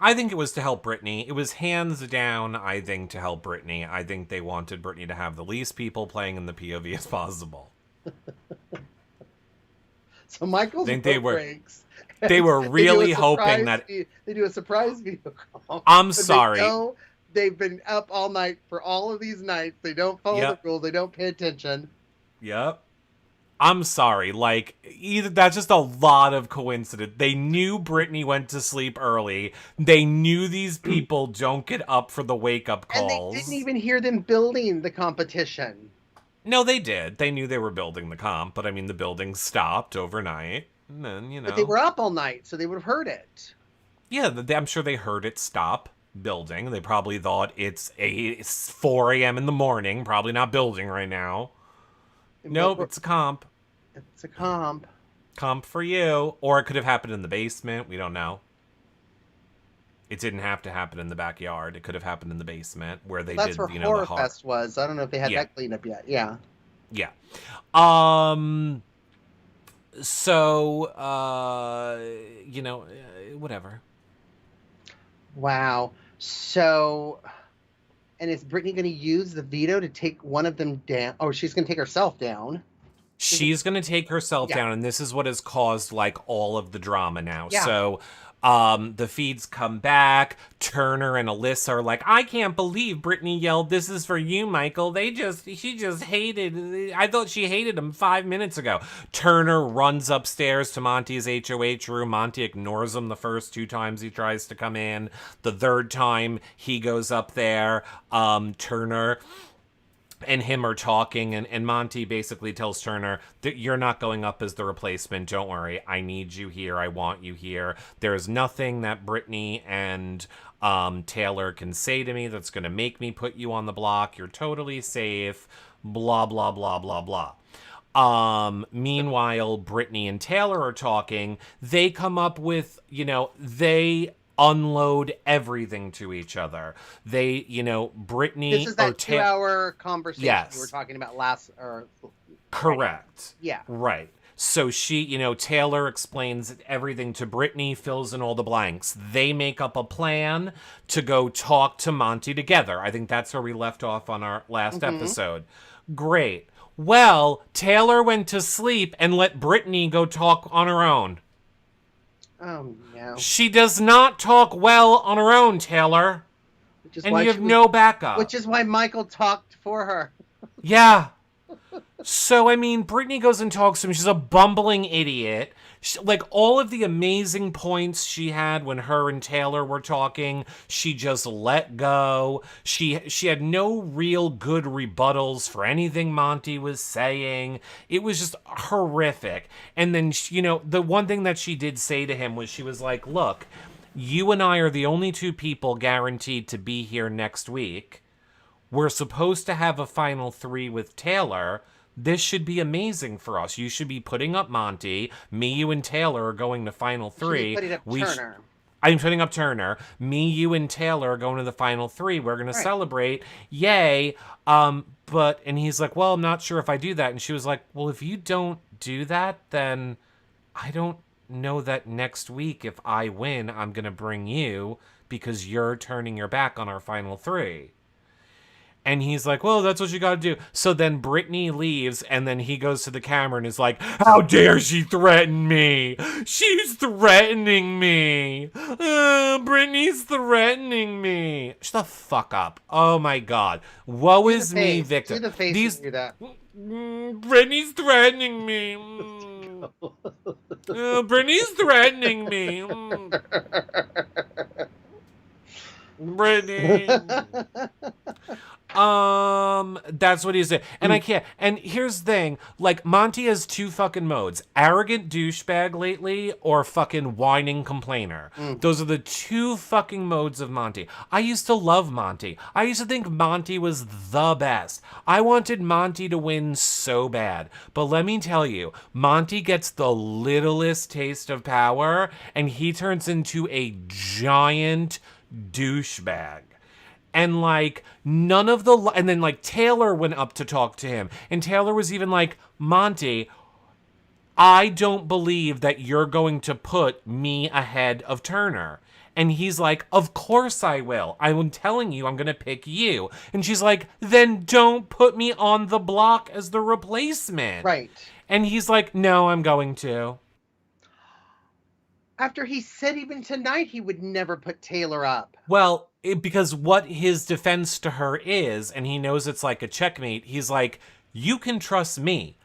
S1: I think it was to help Brittany. It was hands down, I think, to help Brittany. I think they wanted Brittany to have the least people playing in the POV as possible.
S2: So Michael's breaks.
S1: They were really hoping that
S2: they do a surprise veto call.
S1: I'm sorry.
S2: They've been up all night for all of these nights. They don't follow the rules. They don't pay attention.
S1: Yep. I'm sorry. That's just a lot of coincidence. They knew Brittany went to sleep early. They knew these people don't get up for the wake-up calls.
S2: And they didn't even hear them building the competition.
S1: No, they did. They knew they were building the comp, but the building stopped overnight. And then,
S2: But they were up all night, so they would have heard it.
S1: Yeah, I'm sure they heard it stop building. They probably thought it's 4 a.m. in the morning. Probably not building right now. Nope, it's a comp.
S2: It's a comp.
S1: Comp for you. Or it could have happened in the basement. We don't know. It didn't have to happen in the backyard. It could have happened in the basement where they
S2: That's
S1: did,
S2: where Horror Fest was. I don't know if they had that cleaned up yet. Yeah.
S1: Yeah. So, whatever.
S2: Wow. So, and is Brittany going to use the veto to take one of them down? Oh, she's going to take herself down.
S1: She's going to take herself down, and this is what has caused, all of the drama now.
S2: Yeah.
S1: So, the feeds come back. Turner and Alyssa are like, I can't believe Brittany yelled, this is for you, Michael. She just hated, I thought she hated him 5 minutes ago. Turner runs upstairs to Monty's HOH room. Monty ignores him the first 2 times he tries to come in. The third time he goes up there, Turner and him are talking, and Monty basically tells Turner that you're not going up as the replacement. Don't worry. I need you here. I want you here. There's nothing that Brittany and Taylor can say to me that's going to make me put you on the block. You're totally safe. Blah, blah, blah, blah, blah. Meanwhile, Brittany and Taylor are talking. They come up with, they unload everything to each other. They, Brittany...
S2: This is that 2-hour conversation
S1: you
S2: were talking about last...
S1: Correct.
S2: Yeah.
S1: Right. So she, Taylor explains everything to Brittany, fills in all the blanks. They make up a plan to go talk to Monty together. I think that's where we left off on our last episode. Great. Well, Taylor went to sleep and let Brittany go talk on her own.
S2: Oh, no.
S1: She does not talk well on her own, Taylor. And you have no backup.
S2: Which is why Michael talked for her.
S1: Yeah. So, I mean, Brittany goes and talks to him. She's a bumbling idiot. Like, all of the amazing points she had when her and Taylor were talking, she just let go. She had no real good rebuttals for anything Monty was saying. It was just horrific. And then, the one thing that she did say to him was she was like, look, you and I are the only two people guaranteed to be here next week. We're supposed to have a final 3 with Taylor. This should be amazing for us. You should be putting up Monty. Me, you, and Taylor are going to final 3.
S2: Putting up Turner.
S1: I'm putting up Turner. Me, you, and Taylor are going to the final 3. We're going to celebrate. Yay. And he's like, well, I'm not sure if I do that. And she was like, well, if you don't do that, then I don't know that next week, if I win, I'm going to bring you because you're turning your back on our final 3. And he's like, well, that's what you gotta do. So then Brittany leaves, and then he goes to the camera and is like, how dare she threaten me? She's threatening me. Brittany's threatening me. Shut the fuck up. Oh my God. Woe is me, Victor.
S2: Do the face do that.
S1: Brittany's threatening me. Brittany's threatening me. Brittany. That's what he said. And I can't. And here's the thing. Like, Monty has 2 fucking modes. Arrogant douchebag lately or fucking whining complainer. Those are the 2 fucking modes of Monty. I used to love Monty. I used to think Monty was the best. I wanted Monty to win so bad. But let me tell you, Monty gets the littlest taste of power and he turns into a giant douchebag. And like none of the, and then like Taylor went up to talk to him and Taylor was even like, Monty, I don't believe that you're going to put me ahead of Turner. And he's like, of course I will. I'm telling you, I'm going to pick you. And she's like, then don't put me on the block as the replacement.
S2: Right.
S1: And he's like, no, I'm going to.
S2: After he said even tonight he would never put Taylor up.
S1: Well, because what his defense to her is, and he knows it's like a checkmate, he's like, you can trust me.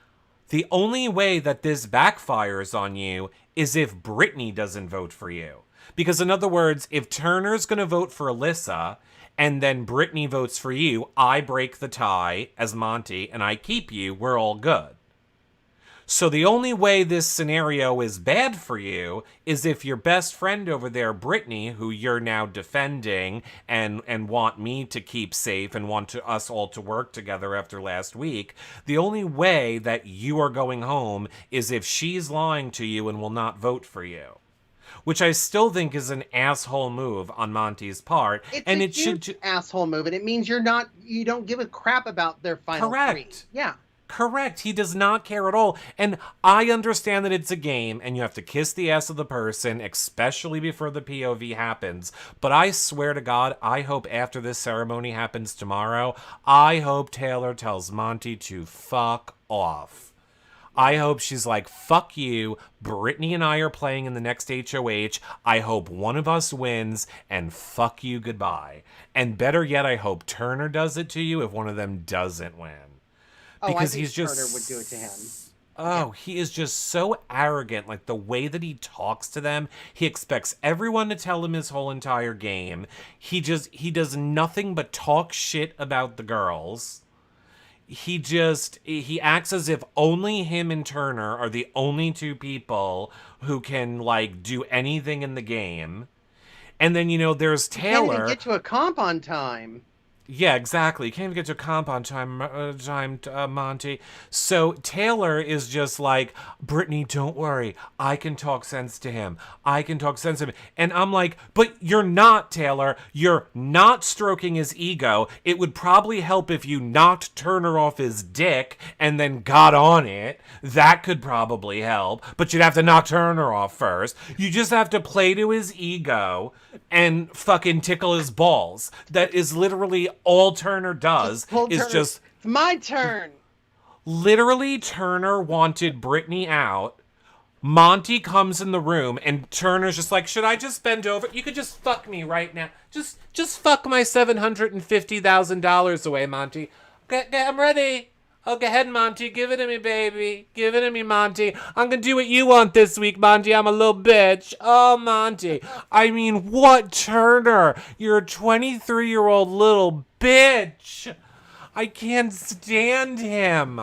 S1: The only way that this backfires on you is if Brittany doesn't vote for you. Because in other words, if Turner's going to vote for Alyssa, and then Brittany votes for you, I break the tie as Monty, and I keep you, we're all good. So the only way this scenario is bad for you is if your best friend over there, Brittany, who you're now defending and want me to keep safe and want us all to work together after last week, the only way that you are going home is if she's lying to you and will not vote for you. Which I still think is an asshole move on Monty's part.
S2: It's a huge asshole move, and it means you don't give a crap about their final 3. Yeah.
S1: Correct. He does not care at all. And I understand that it's a game and you have to kiss the ass of the person, especially before the POV happens. But I swear to God, I hope after this ceremony happens tomorrow, I hope Taylor tells Monty to fuck off. I hope she's like, fuck you. Brittany and I are playing in the next HOH. I hope one of us wins and fuck you goodbye. And better yet, I hope Turner does it to you if one of them doesn't win. Because he's just
S2: Turner would do it to him.
S1: Oh, yeah. He is just so arrogant. Like the way that he talks to them, he expects everyone to tell him his whole entire game. He does nothing but talk shit about the girls. He acts as if only him and Turner are the only 2 people who can like do anything in the game. And then, there's Taylor.
S2: Can't even get to a comp on time.
S1: Yeah, exactly. You can't even get to a comp on time, Monty. So Taylor is just like, Brittany, don't worry. I can talk sense to him. And I'm like, but you're not, Taylor. You're not stroking his ego. It would probably help if you knocked Turner off his dick and then got on it. That could probably help. But you'd have to knock Turner off first. You just have to play to his ego and fucking tickle his balls. That is literally all Turner does. It's
S2: my turn.
S1: Literally, Turner wanted Brittany out Monty comes in the room and Turner's just like, should I just bend over? You could just fuck me right now. Just fuck my $750,000 away, Monty. Okay, I'm ready. Oh, go ahead, Monty. Give it to me, baby. Give it to me, Monty. I'm gonna do what you want this week, Monty. I'm a little bitch. Oh, Monty. I mean, what, Turner? You're a 23-year-old little bitch. I can't stand him.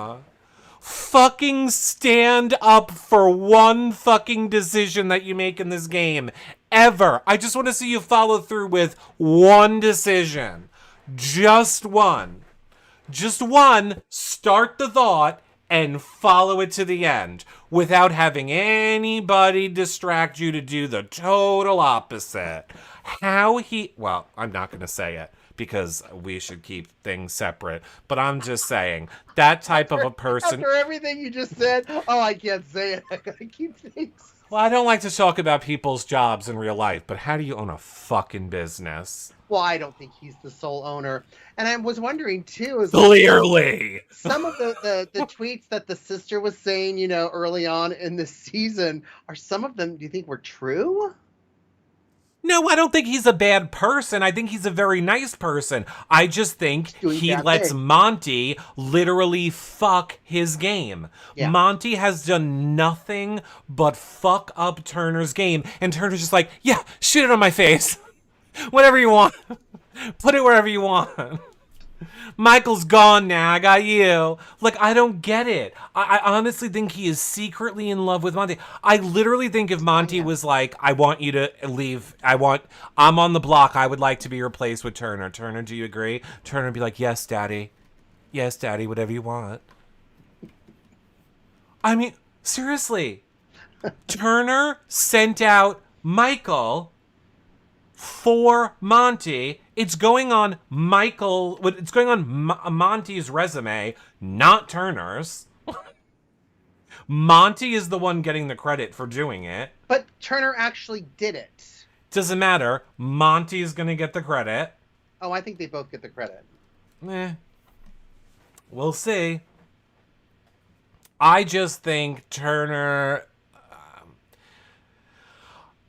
S1: Fucking stand up for one fucking decision that you make in this game. Ever. I just want to see you follow through with one decision. Just one. Just one. Start the thought and follow it to the end without having anybody distract you to do the total opposite. Well, I'm not going to say it, because we should keep things separate. But I'm just saying, that type of a person...
S2: After everything you just said, I can't say it. I gotta keep things...
S1: Well, I don't like to talk about people's jobs in real life, but how do you own a fucking business?
S2: Well, I don't think he's the sole owner. And I was wondering, too...
S1: Clearly!
S2: Some of the tweets that the sister was saying, early on in this season, are some of them, do you think, were true?
S1: No, I don't think he's a bad person. I think he's a very nice person. I just think he lets Monty literally fuck his game. Yeah. Monty has done nothing but fuck up Turner's game. And Turner's just like, yeah, shoot it on my face. Whatever you want. Put it wherever you want. Michael's gone now. I got you. Like, I don't get it. I honestly think he is secretly in love with Monty. I literally think if Monty was like, I want you to leave. I'm on the block. I would like to be replaced with Turner. Turner, do you agree? Turner would be like, yes, daddy. Yes, daddy, whatever you want. I mean, seriously. Turner sent out Michael for Monty. It's going on Monty's resume, not Turner's. Monty is the one getting the credit for doing it.
S2: But Turner actually did it.
S1: Doesn't matter. Monty's going to get the credit.
S2: Oh, I think they both get the credit.
S1: We'll see. I just think Turner...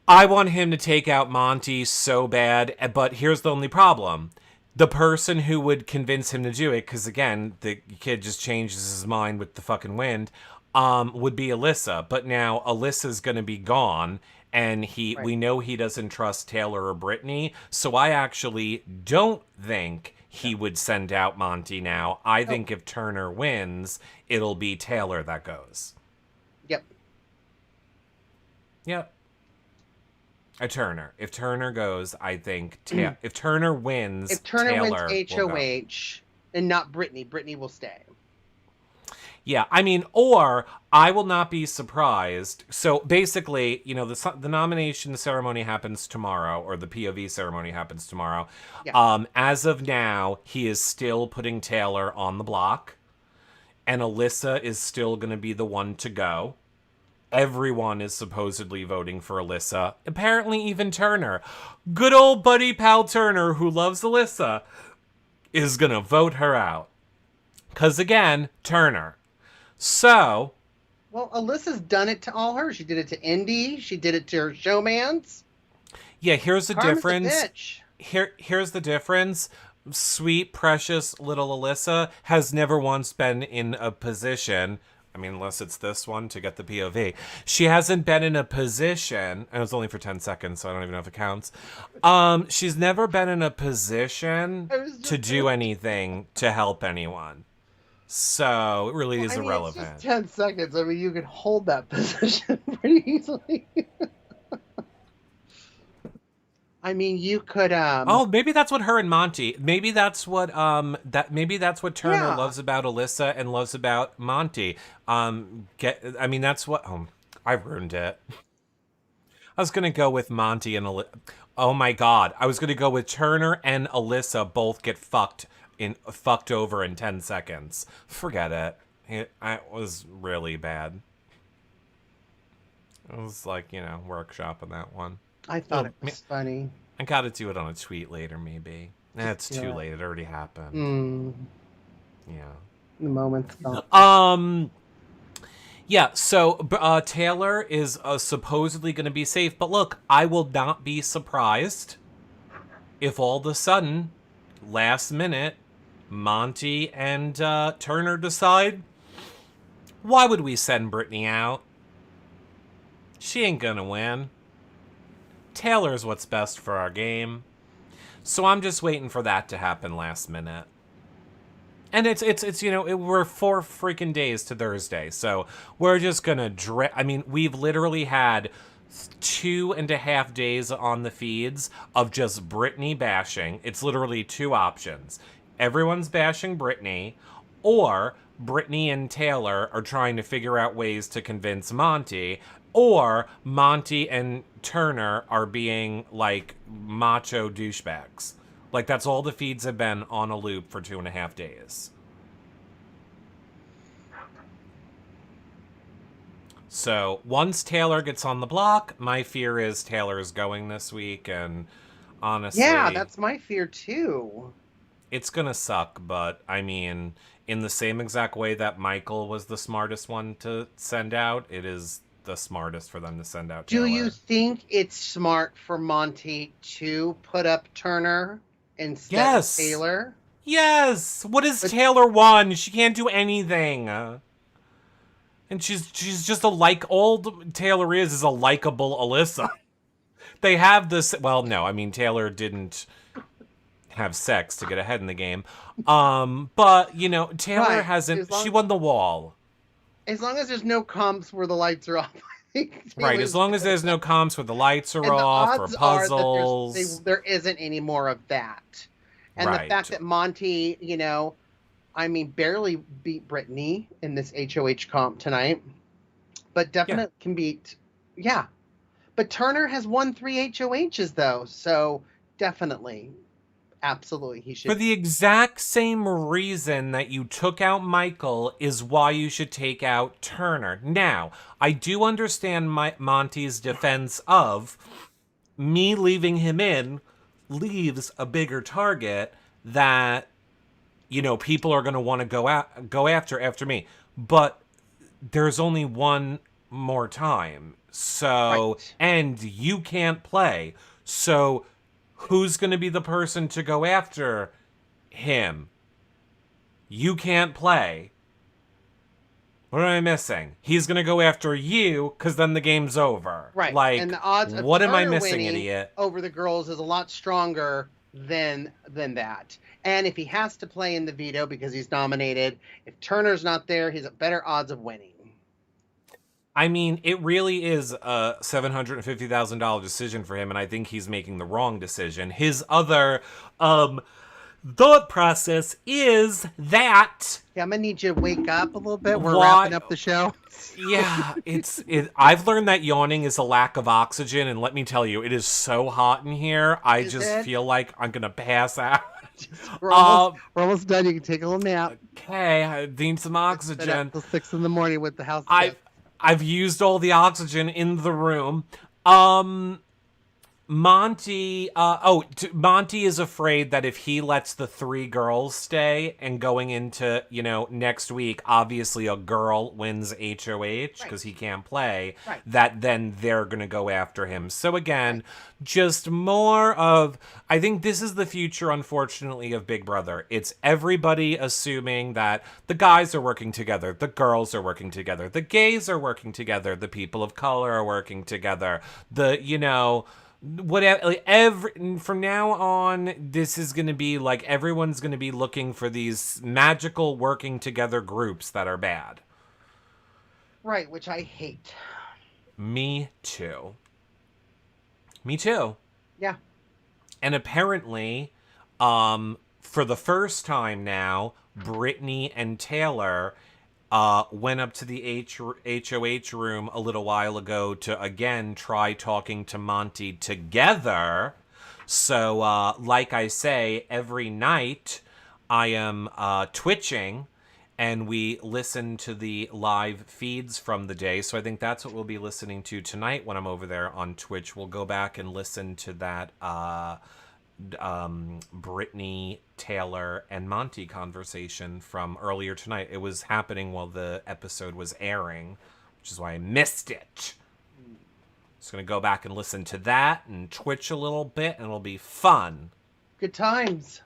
S1: I want him to take out Monty so bad, but here's the only problem. The person who would convince him to do it, because again, the kid just changes his mind with the fucking wind, would be Alyssa. But now Alyssa's going to be gone, and we know he doesn't trust Taylor or Brittany, so I actually don't think he would send out Monty now. I think if Turner wins, it'll be Taylor that goes. Yep. Turner. If Turner goes, I think... if Turner wins,
S2: if Turner
S1: Taylor
S2: wins HOH and not Brittany, Brittany will stay.
S1: Yeah, I mean, or I will not be surprised. So basically, the nomination ceremony happens tomorrow, or the POV ceremony happens tomorrow. Yeah. As of now, he is still putting Taylor on the block, and Alyssa is still going to be the one to go. Everyone is supposedly voting for Alyssa. Apparently even Turner. Good old buddy pal Turner, who loves Alyssa, is going to vote her out. Because again, Turner. So...
S2: Well, Alyssa's done it to all her. She did it to Indy. She did it to her showmans.
S1: Yeah, here's the difference.
S2: A bitch.
S1: Here's the difference. Sweet, precious little Alyssa has never once been in a position... I mean, unless it's this one to get the POV. She hasn't been in a position, and it was only for 10 seconds, so I don't even know if it counts. She's never been in a position to do anything to help anyone. So it really is irrelevant.
S2: It's just 10 seconds. I mean, you can hold that position pretty easily. I mean, you could.
S1: Oh, maybe that's what her and Monty. Maybe that's what Maybe that's what Turner loves about Alyssa and loves about Monty. I mean, that's what. Oh, I ruined it. I was gonna go with Monty and Alyssa. Oh my God, I was gonna go with Turner and Alyssa both get fucked over in 10 seconds. Forget it. It was really bad. It was like workshop on that one.
S2: I thought it was funny.
S1: I gotta do it on a tweet later, maybe. It's too late. It already happened. Yeah.
S2: The moment's gone.
S1: Yeah, so Taylor is supposedly going to be safe, but look, I will not be surprised if all of a sudden, last minute, Monty and Turner decide, why would we send Brittany out? She ain't gonna win. Taylor's what's best for our game. So I'm just waiting for that to happen last minute. And it's we're 4 freaking days to Thursday, so we're just gonna I mean, we've literally had 2.5 days on the feeds of just Brittany bashing. It's literally 2 options. Everyone's bashing Brittany, or Brittany and Taylor are trying to figure out ways to convince Monty, or Monty and Turner are being like macho douchebags. Like, that's all the feeds have been on a loop for 2.5 days. So once Taylor gets on the block, my fear is Taylor's going this week, and honestly,
S2: Yeah, that's my fear too.
S1: It's gonna suck, but I mean, in the same exact way that Michael was the smartest one to send out, it is the smartest for them to send out Taylor.
S2: Do you think it's smart for Monty to put up Turner instead of Taylor?
S1: Yes. What is Taylor won? She can't do anything. And she's just all Taylor is a likable Alyssa. They have this. Well, no, I mean, Taylor didn't have sex to get ahead in the game. But Taylor hasn't. She won the wall.
S2: As long as there's no comps where the lights are off.
S1: Right, as long as there's no comps where the lights are off or puzzles.
S2: There isn't any more of that. And the fact that Monty, barely beat Brittany in this HOH comp tonight, but definitely can beat. Yeah. But Turner has won 3 HOHs, though, so definitely. Absolutely, he should.
S1: For the exact same reason that you took out Michael is why you should take out Turner. Now, I do understand Monty's defense of me leaving him in leaves a bigger target that, people are going to want to go after me. But there's only one more time. So, and you can't play. So, who's going to be the person to go after him? You can't play. What am I missing? He's going to go after you because then the game's over.
S2: Right.
S1: Like,
S2: and the odds of
S1: what
S2: Turner
S1: am I missing,
S2: winning
S1: idiot?
S2: Over the girls is a lot stronger than that. And if he has to play in the veto because he's nominated, if Turner's not there, he's at better odds of winning.
S1: I mean, it really is a $750,000 decision for him, and I think he's making the wrong decision. His other thought process is that...
S2: Yeah, I'm going to need you to wake up a little bit. We're wrapping up the show.
S1: Yeah, I've learned that yawning is a lack of oxygen, and let me tell you, it is so hot in here, I just feel like I'm going to pass out.
S2: We're almost done. You can take a little nap.
S1: Okay, I need some oxygen.
S2: Until 6 in the morning with the house.
S1: I've used all the oxygen in the room. Monty is afraid that if he lets the 3 girls stay and going into, next week, obviously a girl wins HOH because he can't play, that then they're going to go after him. So again, just more of, I think this is the future, unfortunately, of Big Brother. It's everybody assuming that the guys are working together, the girls are working together, the gays are working together, the people of color are working together, whatever, from now on, this is going to be like everyone's going to be looking for these magical working together groups that are bad.
S2: Right, which I hate.
S1: Me too.
S2: Yeah.
S1: And apparently, for the first time now, Brittany and Taylor went up to the HOH room a little while ago to, again, try talking to Monty together. So, like I say, every night I am twitching, and we listen to the live feeds from the day. So I think that's what we'll be listening to tonight when I'm over there on Twitch. We'll go back and listen to that Brittany, Taylor, and Monty conversation from earlier tonight. It was happening while the episode was airing, which is why I missed it. Just going to go back and listen to that and twitch a little bit, and it'll be fun.
S2: Good times.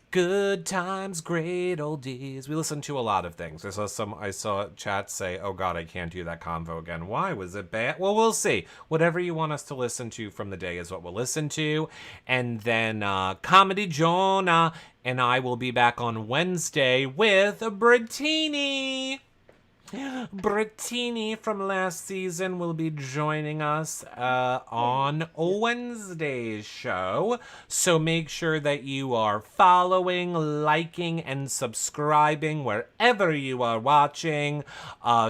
S1: Good times, great oldies. We listen to a lot of things. I saw chat say, "Oh God, I can't do that convo again." Why? Was it bad? Well, we'll see. Whatever you want us to listen to from the day is what we'll listen to. And then Comedy Jonah and I will be back on Wednesday with Brittany. Brittany from last season will be joining us on Wednesday's show. So make sure that you are following, liking, and subscribing wherever you are watching.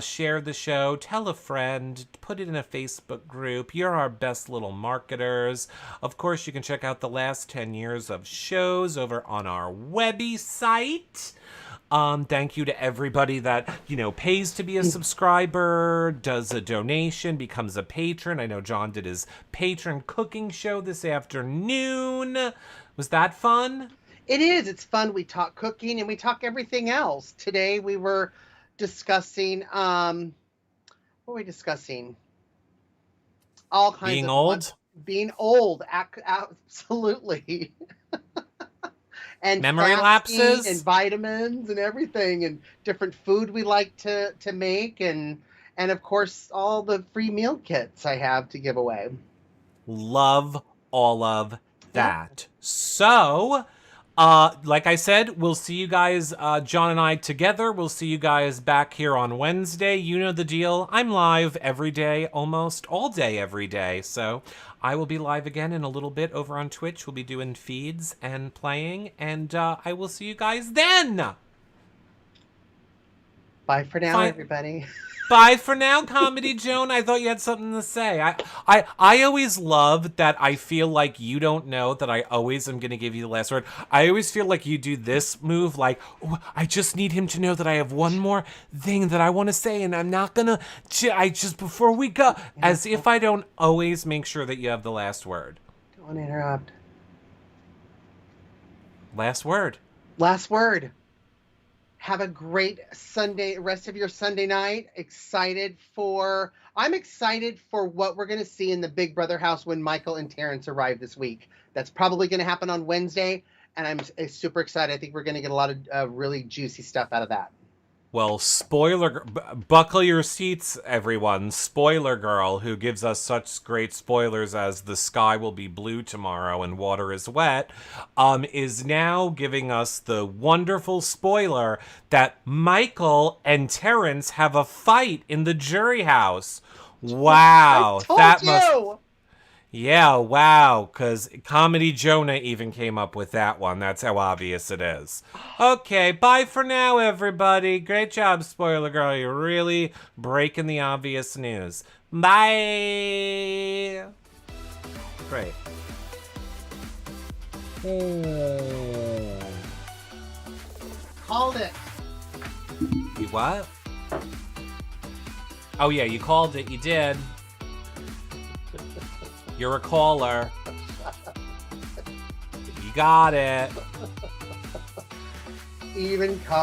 S1: Share the show, tell a friend, put it in a Facebook group. You're our best little marketers. Of course, you can check out the last 10 years of shows over on our website. Thank you to everybody that, pays to be a subscriber, does a donation, becomes a patron. I know John did his patron cooking show this afternoon. Was that fun?
S2: It is. It's fun. We talk cooking and we talk everything else. Today we were discussing, what were we discussing? All kinds
S1: Being
S2: of
S1: old?
S2: Being old. Absolutely. And
S1: memory lapses
S2: and vitamins and everything, and different food we like to make, and of course all the free meal kits I have to give away.
S1: Love all of that. So, like I said, we'll see you guys, John and I together. We'll see you guys back here on Wednesday. You know the deal. I'm live every day, almost all day every day. So I will be live again in a little bit over on Twitch. We'll be doing feeds and playing, and I will see you guys then.
S2: Bye for now, everybody.
S1: Bye for now, Comedy Joan. I thought you had something to say. I always love that I feel like you don't know that I always am going to give you the last word. I always feel like you do this move like, oh, I just need him to know that I have one more thing that I want to say, and I'm not going to, before we go, as if I don't always make sure that you have the last word.
S2: Don't interrupt.
S1: Last word.
S2: Last word. Have a great rest of your Sunday night. I'm excited for what we're going to see in the Big Brother house when Michael and Terrence arrive this week. That's probably going to happen on Wednesday, and I'm super excited. I think we're going to get a lot of really juicy stuff out of that.
S1: Well, buckle your seats, everyone. Spoiler Girl, who gives us such great spoilers as the sky will be blue tomorrow and water is wet, is now giving us the wonderful spoiler that Michael and Terrence have a fight in the jury house. Wow. Yeah, wow, because Comedy Jonah even came up with that one. That's how obvious it is. Okay, bye for now, everybody. Great job, Spoiler Girl. You're really breaking the obvious news. Bye. Great.
S2: Called it.
S1: You what? Oh, yeah, you called it. You did. You're a caller. You got it.
S2: Even come.